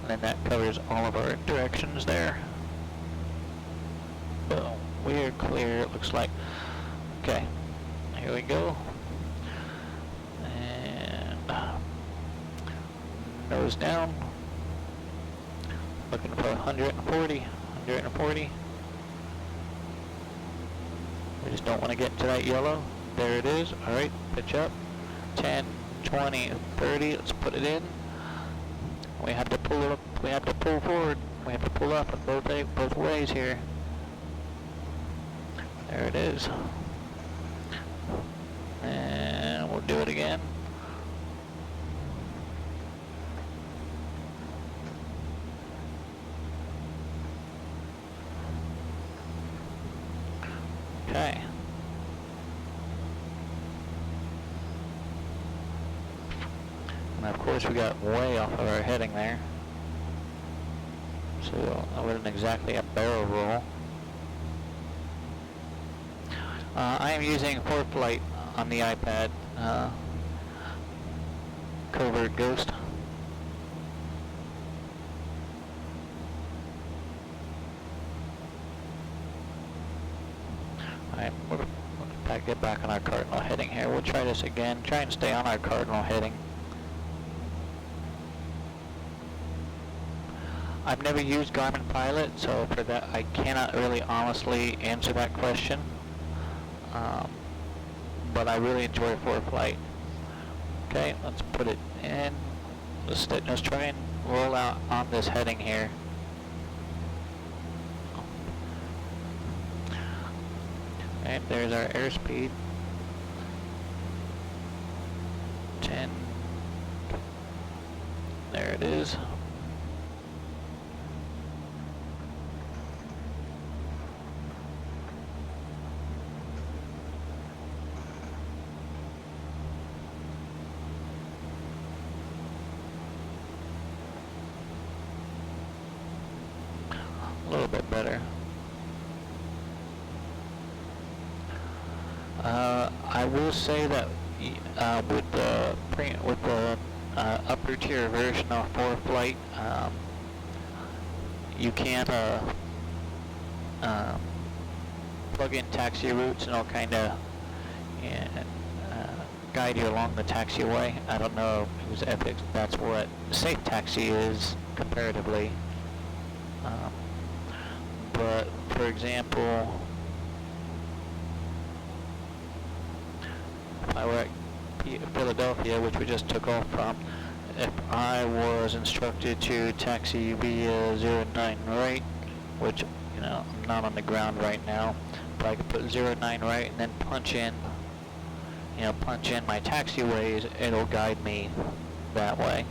And then that covers all of our directions there. Boom. We're clear, it looks like. Okay, here we go. And nose down. Looking for 140. We just don't want to get into that yellow. There it is. Alright, pitch up. 10, 20, 30. Let's put it in. We have to pull up. We have to pull forward. We have to pull up in both ways here. There it is. And we'll do it again. Okay. And of course we got way off of our heading there. So that wasn't exactly a barrel roll. I am using ForeFlight on the iPad. Covert Ghost. Alright, we'll get back on our cardinal heading here. We'll try this again. Try and stay on our cardinal heading. I've never used Garmin Pilot, so for that I cannot really honestly answer that question. But I really enjoy ForeFlight. Okay, let's put it in. Let's try and roll out on this heading here. And there's our airspeed. 10. There it is. A little bit better. I will say that with the upper tier version of ForeFlight, you can plug in taxi routes and it'll kind of guide you along the taxiway. I don't know if that's what Safe Taxi is comparatively. But for example, if I were at Philadelphia, which we just took off from, if I was instructed to taxi via 09 right, which, you know, I'm not on the ground right now, but I could put 09 right and then punch in my taxiways, it'll guide me that way.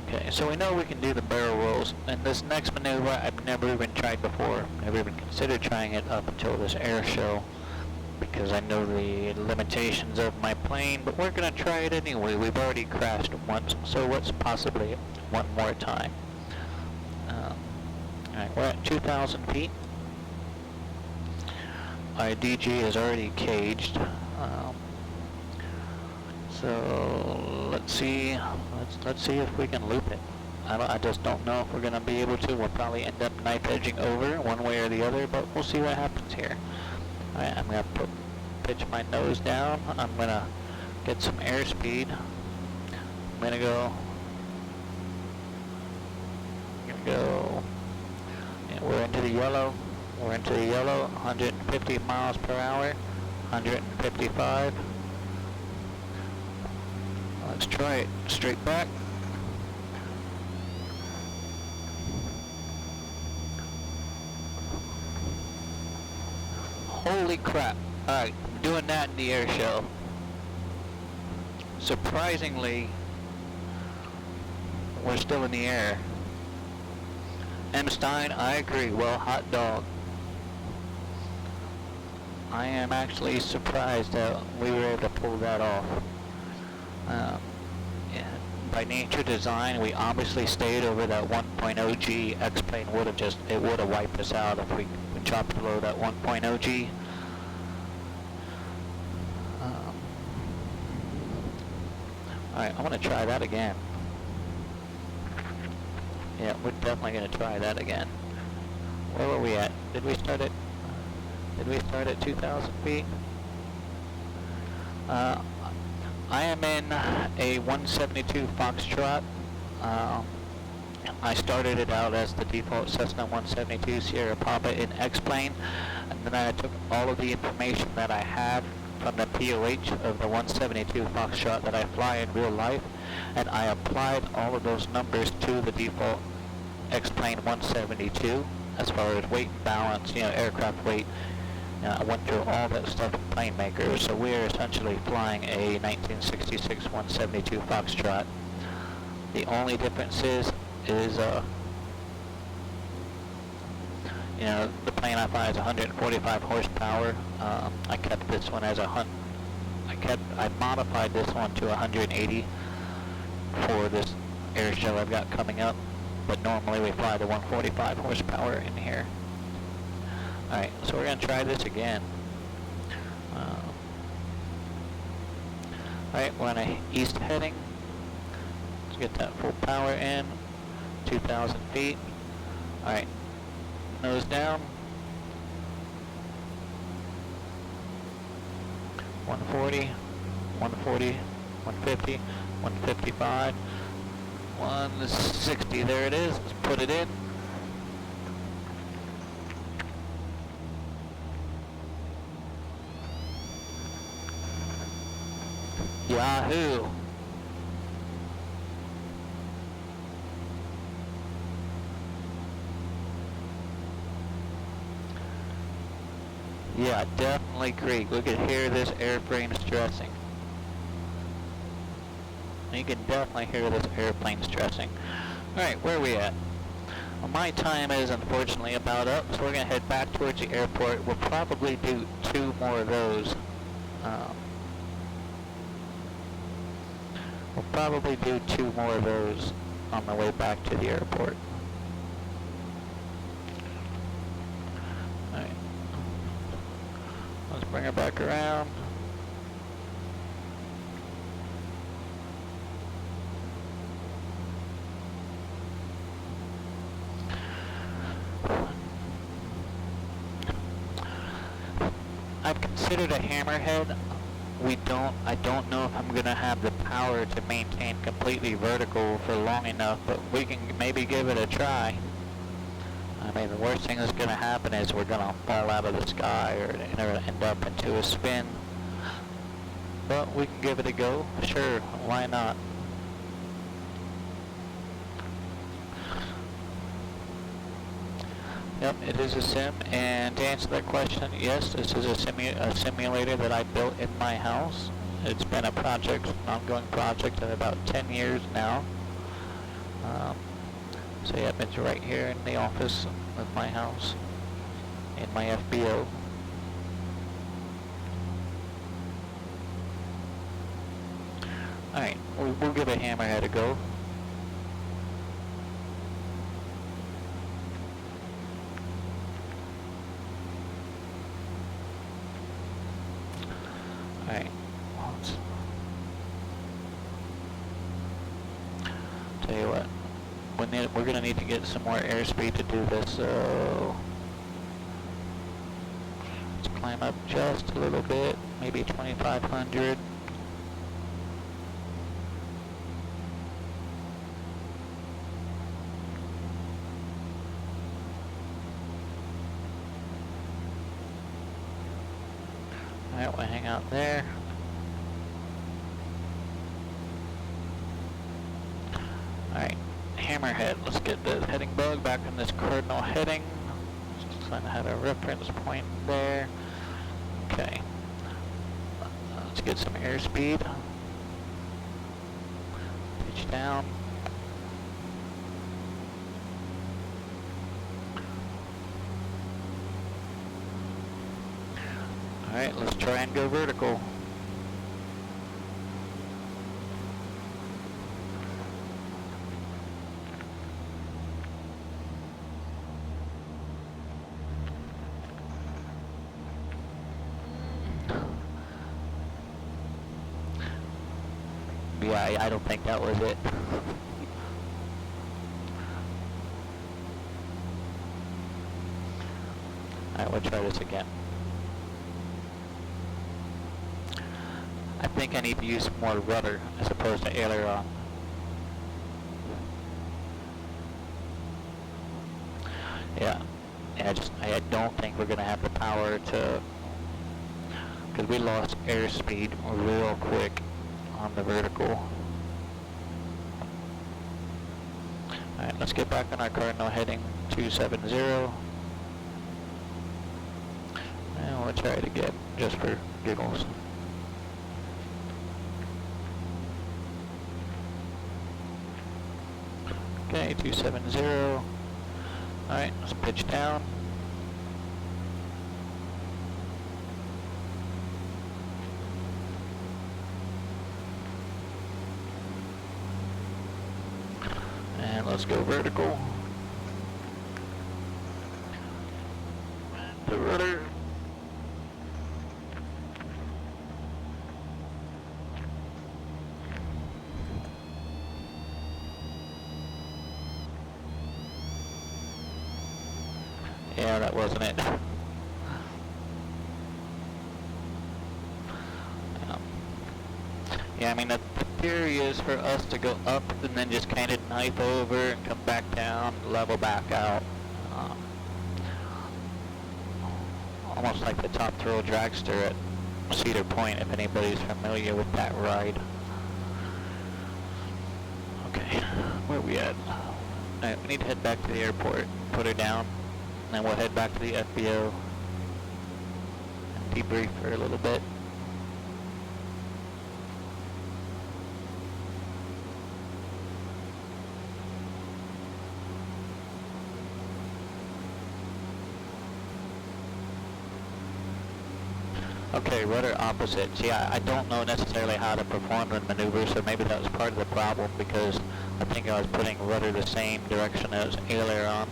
Okay, so we know we can do the barrel rolls, and this next maneuver I've never even tried before, never even considered trying it up until this air show, because I know the limitations of my plane, but we're going to try it anyway. We've already crashed once, so let's possibly one more time. Alright, we're at 2,000 feet. Our DG is already caged. So let's see if we can loop it. I just don't know if we're going to be able to. We'll probably end up knife edging over one way or the other, but we'll see what happens here. Alright, I'm going to pitch my nose down. I'm going to get some airspeed. I'm going to go. Yeah, we're into the yellow. We're into the yellow. 150 miles per hour. 155. Let's try it. Straight back. Holy crap. Alright, I'm doing that in the air show. Surprisingly, we're still in the air. M. Stein, I agree. Well, hot dog. I am actually surprised that we were able to pull that off. Yeah, by nature design, we obviously stayed over that 1.0 G. X-plane would have wiped us out if we chopped below that 1.0 G. Alright, I'm going to try that again. Yeah, we're definitely going to try that again. Where were we at? Did we start at 2,000 feet? I am in a 172 Foxtrot. I started it out as the default Cessna 172 Sierra Papa in X-plane, and then I took all of the information that I had from the POH of the 172 Foxtrot that I fly in real life, and I applied all of those numbers to the default X-plane 172 as far as weight and balance, aircraft weight. I went through all that stuff in PlaneMaker, so we're essentially flying a 1966 172 Foxtrot. The only difference is the plane I fly is 145 horsepower. I kept this one as I modified this one to 180 for this air show I've got coming up, but normally we fly the 145 horsepower in here. Alright, so we're going to try this again. Alright, we're on a east heading. Let's get that full power in. 2,000 feet. Alright, nose down. 140, 140, 150, 155, 160. There it is. Let's put it in. Yahoo! Yeah, definitely creak. We can hear this airframe stressing. You can definitely hear this airplane stressing. Alright, where are we at? Well, my time is unfortunately about up, so we're going to head back towards the airport. We'll probably do 2 more of those. We'll probably do 2 more of those on the way back to the airport. Alright. Let's bring her back around. I've considered a hammerhead. I don't know if I'm gonna have the power to maintain completely vertical for long enough, but we can maybe give it a try. I mean, the worst thing that's gonna happen is we're gonna fall out of the sky or end up into a spin. But we can give it a go. Sure, why not? Yep, it is a sim, and to answer that question, yes, this is a simulator that I built in my house. It's been an ongoing project of about 10 years now. So yep, it's right here in the office of my house, in my FBO. Alright, we'll give a hammerhead a go. Alright, tell you what, we're going to need to get some more airspeed to do this, so let's climb up just a little bit, maybe 2,500. Alright, we'll hang out there. Alright, hammerhead. Let's get the heading bug back in this cardinal heading. Just trying to have a reference point there. Okay. Let's get some airspeed. Pitch down. Alright, let's try and go vertical. Yeah, I don't think that was it. Alright, we'll try this again. I think I need to use more rudder as opposed to aileron. Yeah, I don't think we're gonna have the power to, because we lost airspeed real quick on the vertical. Alright, let's get back on our cardinal heading 270. And we'll try it again, just for giggles. Okay, 270. Alright, let's pitch down. And let's go vertical. The rudder. Yeah, that wasn't it. Yeah, I mean, the theory is for us to go up and then just kind of knife over and come back down, level back out. Almost like the Top Thrill Dragster at Cedar Point, if anybody's familiar with that ride. Okay, where are we at? Alright, we need to head back to the airport, put her down, and then we'll head back to the FBO and debrief for a little bit. Okay, rudder opposites. Yeah, I don't know necessarily how to perform the maneuver, so maybe that was part of the problem, because I think I was putting rudder the same direction as aileron.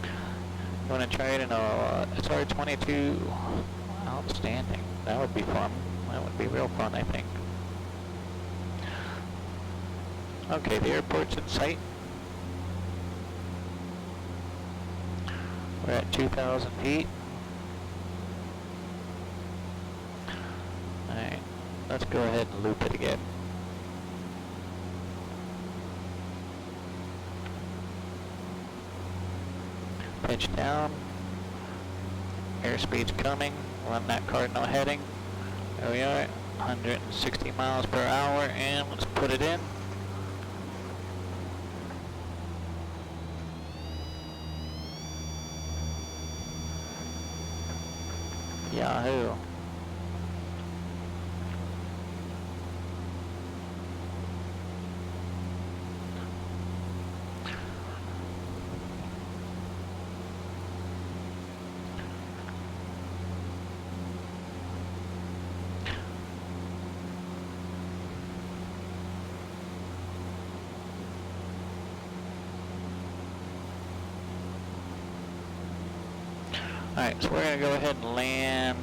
I'm going to try it in a SR-22. Outstanding. That would be fun. That would be real fun, I think. Okay, the airport's in sight. We're at 2,000 feet. Alright, let's go ahead and loop it again. Pitch down. Airspeed's coming. Run that cardinal heading. There we are, 160 miles per hour, and let's put it in. Yahoo. Alright, so we're going to go ahead and land,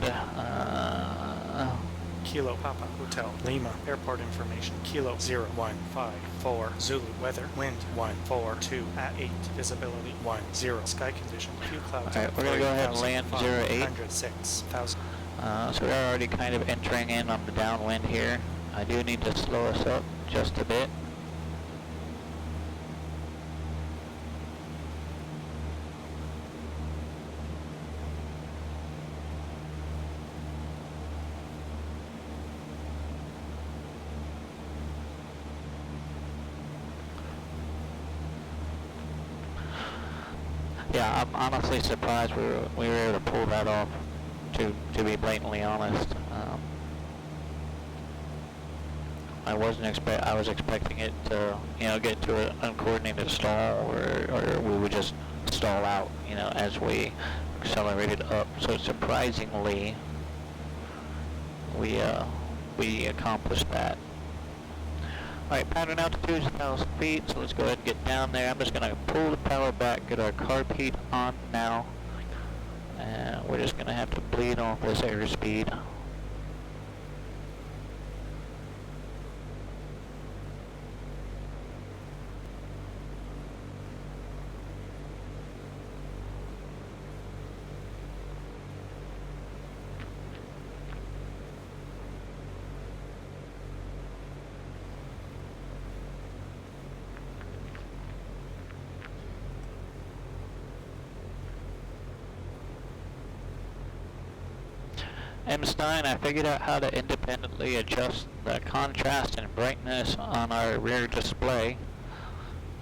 Kilo Papa Hotel Lima airport information Kilo 0154 Zulu weather wind 142 at 8 visibility 10 sky condition few clouds. Alright, we're going to go ahead and land 08. 106,000. So we're already kind of entering in on the downwind here. I do need to slow us up just a bit. Yeah, I'm honestly surprised we were able to pull that off, to be blatantly honest. I was expecting it to, get to an uncoordinated stall, or we would just stall out, as we accelerated up. So surprisingly, we accomplished that. Alright, pattern altitude is 1,000 feet, so let's go ahead and get down there. I'm just going to pull the power back, get our carb heat on now. And we're just going to have to bleed off this airspeed. M. Stein, I figured out how to independently adjust the contrast and brightness on our rear display.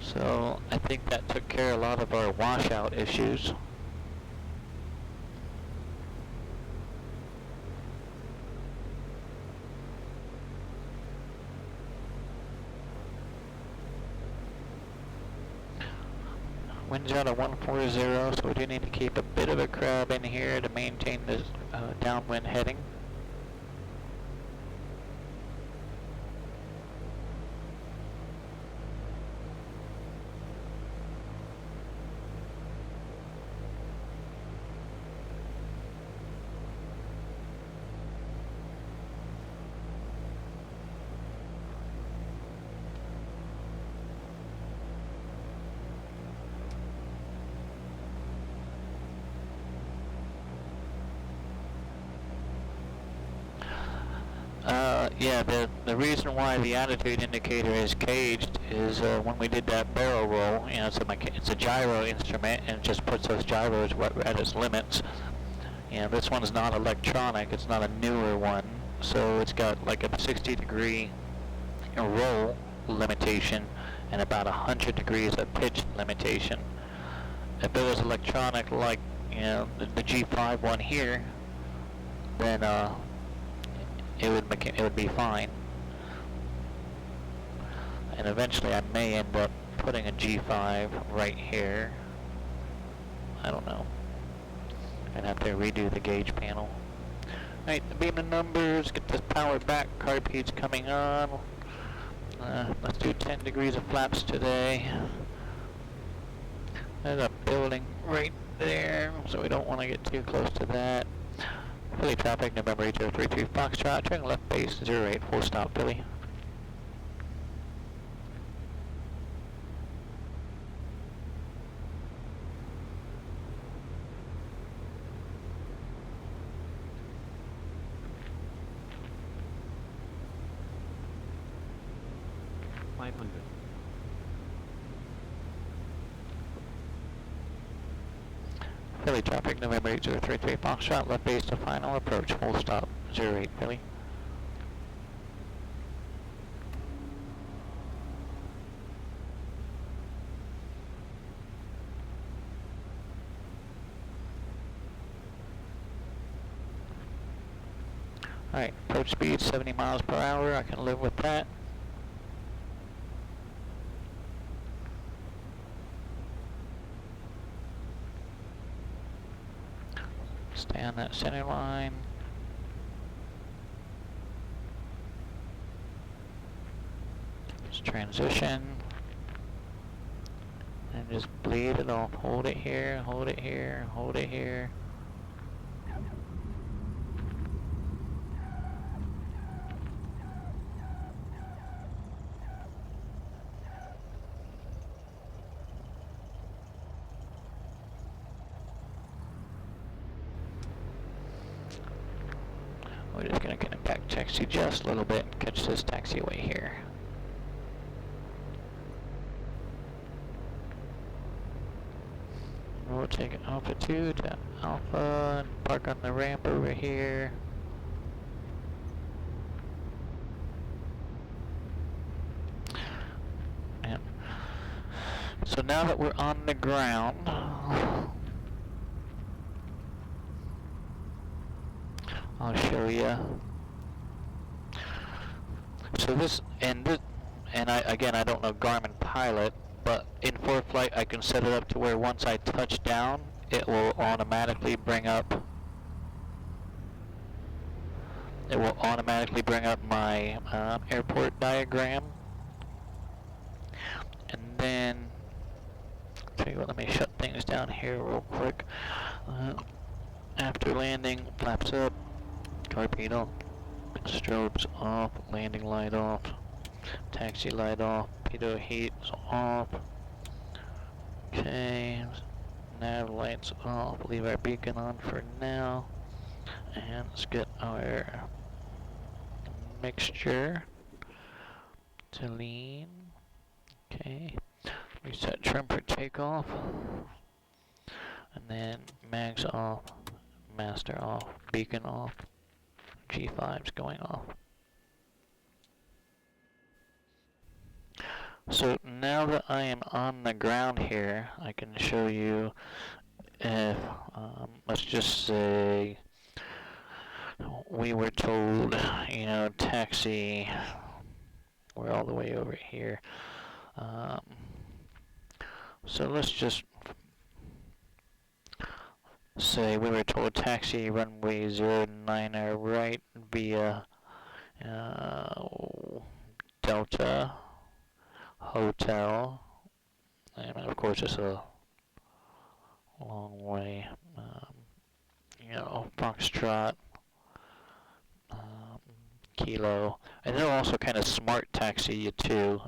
So I think that took care of a lot of our washout issues. Wind's out of 140, so we do need to keep a bit of a crab in here to maintain this downwind heading. Yeah, the reason why the attitude indicator is caged is when we did that barrel roll, you know, it's a gyro instrument and it just puts those gyros right at its limits. You know, this one's not electronic, it's not a newer one, so it's got like a 60-degree roll limitation and about 100 degrees of pitch limitation. If it was electronic like, you know, the G5 one here, then it would be fine. And eventually I may end up putting a G5 right here. I don't know. I'd have to redo the gauge panel. Alright, the beam of numbers, get this power back, carb heat's coming on. Let's do 10 degrees of flaps today. There's a building right there, so we don't want to get too close to that. Philly traffic, November 8033 Foxtrot, turning left base 08, full stop Philly. Philly traffic, November 8033 Foxtrot, left base to final approach, full stop 08 Philly. Alright, approach speed 70 miles per hour, I can live with that. Stay on that center line. Just transition. And just bleed it off. Hold it here, hold it here, hold it here. We're just going to back taxi just a little bit and catch this taxiway here. We'll take an Alpha 2 to Alpha and park on the ramp over here. And so now that we're on the ground, I'll show you. So this, and I don't know Garmin Pilot, but in ForeFlight I can set it up to where once I touch down, it will automatically bring up. It will automatically bring up my airport diagram, and then tell you what. Let me shut things down here real quick. After landing, flaps up. Carb off, strobes off, landing light off, taxi light off, pitot heat is off. Okay, nav lights off, leave our beacon on for now, and let's get our mixture to lean. Okay, reset trim for takeoff, and then mags off, master off, beacon off. G5's going off. So now that I am on the ground here, I can show you if, let's just say, we were told, taxi, we're all the way over here. So let's just say we were told taxi runway 09 right via Delta Hotel, and of course it's a long way, Foxtrot, Kilo, and it'll also kind of smart taxi you too.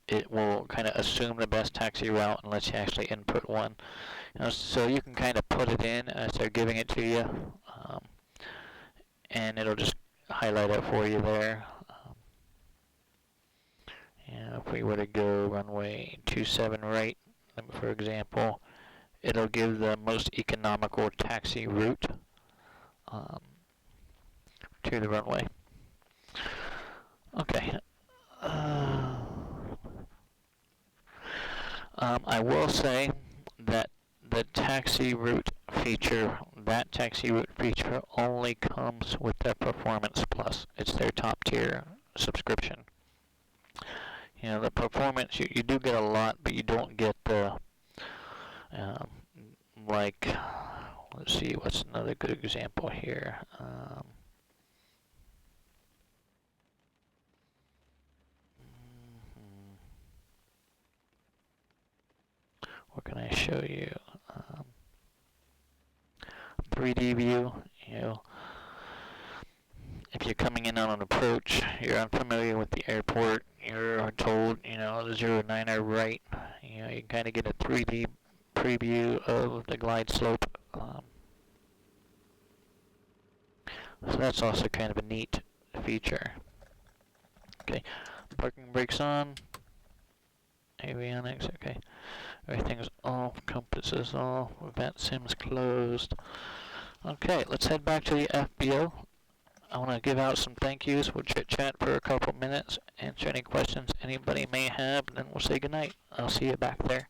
It will kind of assume the best taxi route and let you actually input one. So you can kind of put it in as they're giving it to you, and it'll just highlight it for you there. If we were to go runway 27 right, for example, it'll give the most economical taxi route to the runway. Okay. I will say that the taxi route feature, that taxi route feature only comes with the Performance Plus. It's their top tier subscription. The performance, you do get a lot, but you don't get the, let's see, what's another good example here? What can I show you? 3D view, if you're coming in on an approach, you're unfamiliar with the airport, you're told, the 09er right, you can kind of get a 3D preview of the glide slope. So that's also kind of a neat feature. Okay, parking brakes on, avionics, okay. Everything's off, compass is off, VATSIM's closed. Okay, let's head back to the FBO. I want to give out some thank yous. We'll chit chat for a couple minutes, answer any questions anybody may have, and then we'll say goodnight. I'll see you back there.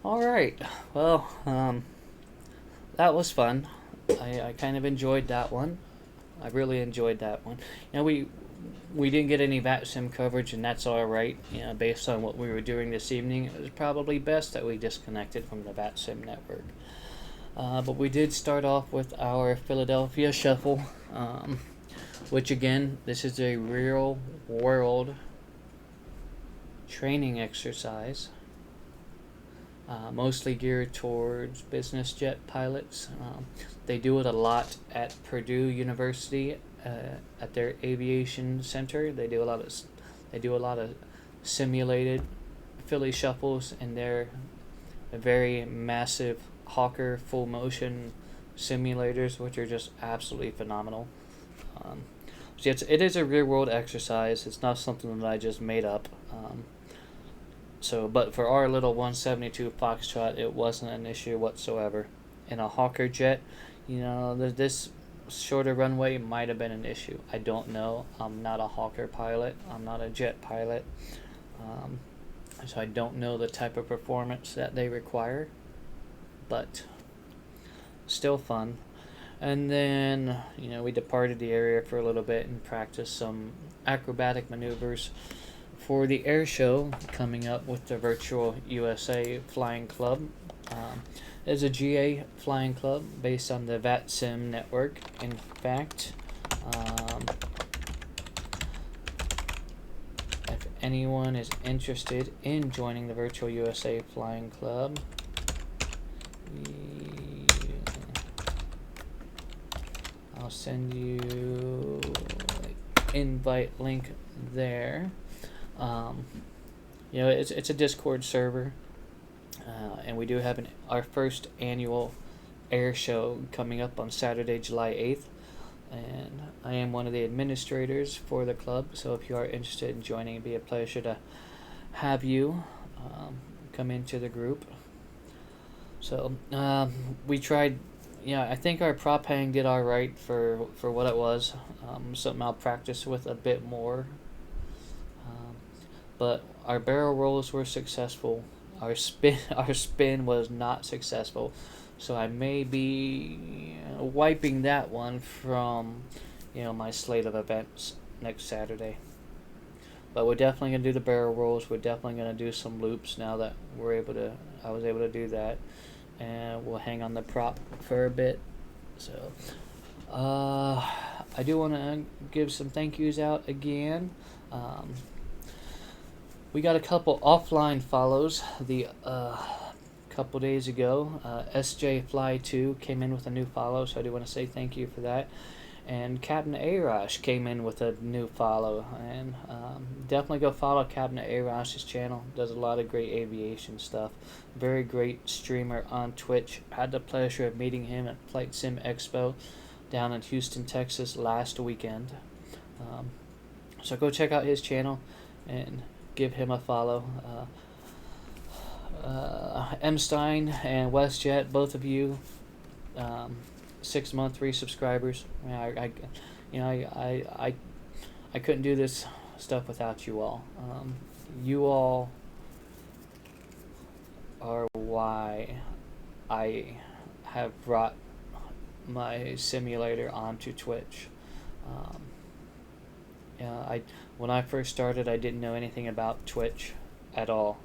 Alright, well, that was fun. I kind of enjoyed that one. I really enjoyed that one. We didn't get any VATSIM coverage, and that's alright. Based on what we were doing this evening, it was probably best that we disconnected from the VATSIM network. But we did start off with our Philadelphia Shuffle, which again, this is a real world training exercise. Mostly geared towards business jet pilots. They do it a lot at Purdue University at their aviation center. They do a lot of simulated Philly shuffles in their very massive Hawker full motion simulators, which are just absolutely phenomenal. So it is a real world exercise. It's not something that I just made up. But for our little 172 Foxtrot, it wasn't an issue whatsoever. In a Hawker jet, this shorter runway might have been an issue. I don't know. I'm not a Hawker pilot. I'm not a jet pilot. So I don't know the type of performance that they require. But still fun. And then, we departed the area for a little bit and practiced some acrobatic maneuvers for the air show coming up with the Virtual USA Flying Club. It's a GA flying club based on the VATSIM network. In fact, if anyone is interested in joining the Virtual USA Flying Club, I'll send you invite link there. It's a Discord server, and we do have our first annual air show coming up on Saturday, July 8th, and I am one of the administrators for the club, so if you are interested in joining, it'd be a pleasure to have you come into the group. So we tried. I think our prop hang did all right for what it was. Something I'll practice with a bit more. But our barrel rolls were successful. Our spin was not successful. So I may be wiping that one from my slate of events next Saturday. But we're definitely gonna do the barrel rolls. We're definitely gonna do some loops now that I was able to do that. And we'll hang on the prop for a bit. So I do want to give some thank yous out again. We got a couple offline follows the couple days ago. SJ Fly 2 came in with a new follow, so I do want to say thank you for that. And Captain Arash came in with a new follow, and definitely go follow Captain Arash's channel. Does a lot of great aviation stuff. Very great streamer on Twitch. Had the pleasure of meeting him at Flight Sim Expo down in Houston, Texas last weekend. So go check out his channel and give him a follow. M Stein and WestJet, both of you, 6-month free subscribers. I couldn't do this stuff without you all. You all are why I have brought my simulator onto Twitch. When I first started, I didn't know anything about Twitch at all.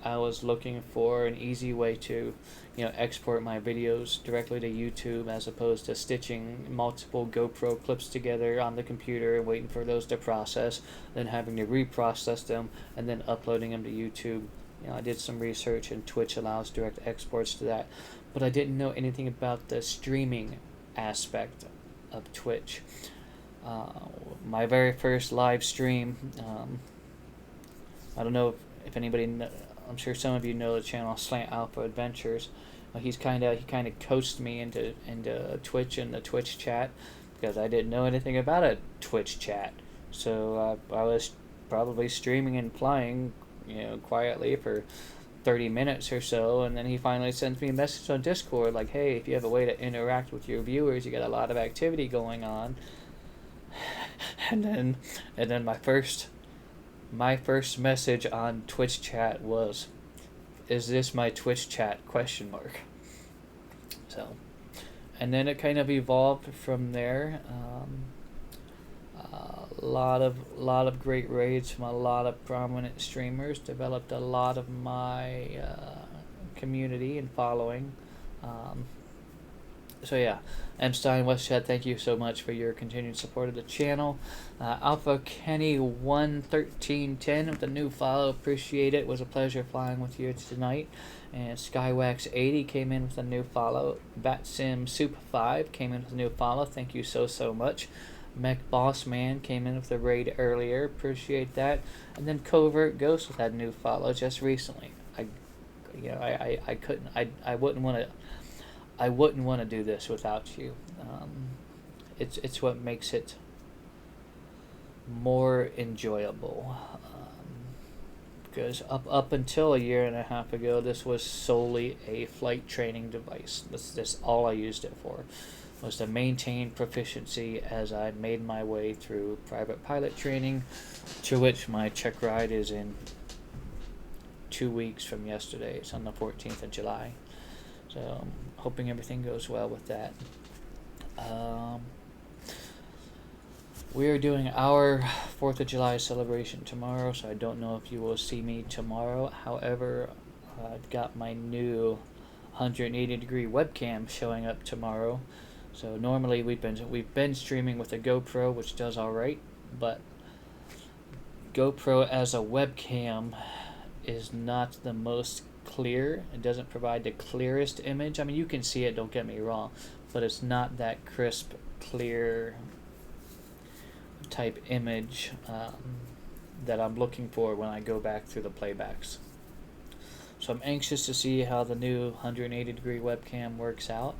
I was looking for an easy way to, export my videos directly to YouTube as opposed to stitching multiple GoPro clips together on the computer and waiting for those to process, then having to reprocess them and then uploading them to YouTube. I did some research, and Twitch allows direct exports to that, but I didn't know anything about the streaming aspect of Twitch. My very first live stream, I don't know if anybody I'm sure some of you know the channel Slant Alpha Adventures. He kind of coached me into Twitch and the Twitch chat because I didn't know anything about a Twitch chat. So I was probably streaming and playing, quietly for 30 minutes or so, and then he finally sends me a message on Discord like, "Hey, if you have a way to interact with your viewers, you got a lot of activity going on." and then my first message on Twitch chat was, "Is this my Twitch chat?" ? So, and then it kind of evolved from there. A lot of great raids from a lot of prominent streamers. Developed a lot of my community and following. So yeah, M Stein, WestJet, thank you so much for your continued support of the channel. Alpha Kenny 11310 with the new follow, appreciate it. Was a pleasure flying with you tonight. And Skywax 80 came in with a new follow. BatSim Soup 5 came in with a new follow. Thank you so much. Mech Boss Man came in with a raid earlier. Appreciate that. And then Covert Ghost with that new follow just recently. I wouldn't want to do this without you. It's what makes it more enjoyable. Because up until a year and a half ago, this was solely a flight training device. That's all I used it for, was to maintain proficiency as I made my way through private pilot training, to which my check ride is in 2 weeks from yesterday. It's on the 14th of July. So I'm hoping everything goes well with that. We are doing our 4th of July celebration tomorrow, so I don't know if you will see me tomorrow. However, I've got my new 180-degree webcam showing up tomorrow. So normally we've been streaming with a GoPro, which does all right, but GoPro as a webcam is not the most clear. It doesn't provide the clearest image. I mean, you can see it, don't get me wrong, but it's not that crisp, clear type image that I'm looking for when I go back through the playbacks. So I'm anxious to see how the new 180-degree webcam works out.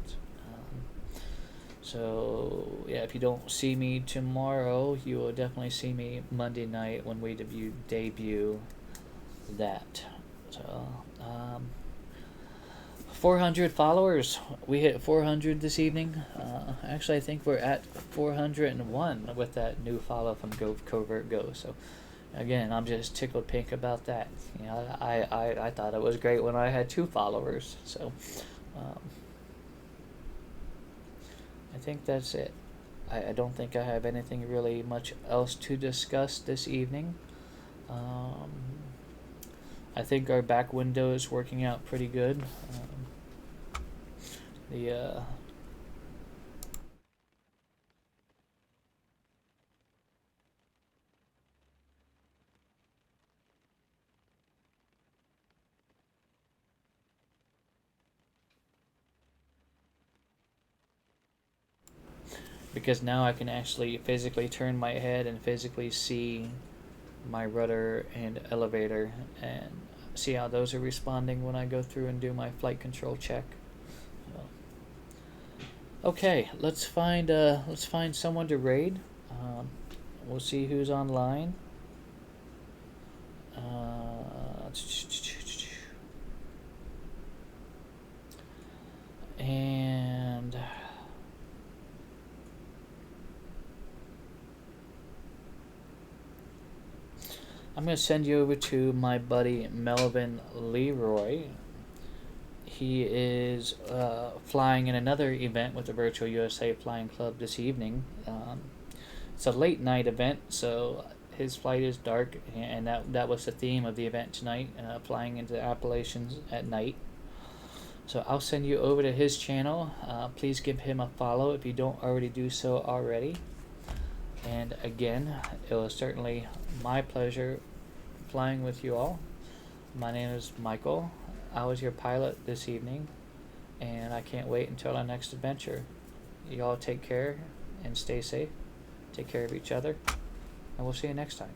So yeah, if you don't see me tomorrow, you will definitely see me Monday night when we debut that. So 400 followers. We hit 400 this evening. Actually, I think we're at 401 with that new follow from Covert Go. So again, I'm just tickled pink about that. You know, I thought it was great when I had 2 followers. So I think that's it. I don't think I have anything really much else to discuss this evening. I think our back window is working out pretty good. Because now I can actually physically turn my head and physically see my rudder and elevator and see how those are responding when I go through and do my flight control check. So, okay, let's find someone to raid. We'll see who's online. And I'm going to send you over to my buddy Melvin Leroy. He is flying in another event with the Virtual USA Flying Club this evening. It's a late night event, so his flight is dark, and that was the theme of the event tonight, flying into the Appalachians at night. So I'll send you over to his channel. Please give him a follow if you don't already do so already. And again, it was certainly my pleasure flying with you all. My name is Michael. I was your pilot this evening, and I can't wait until our next adventure. You all take care and stay safe. Take care of each other, and we'll see you next time.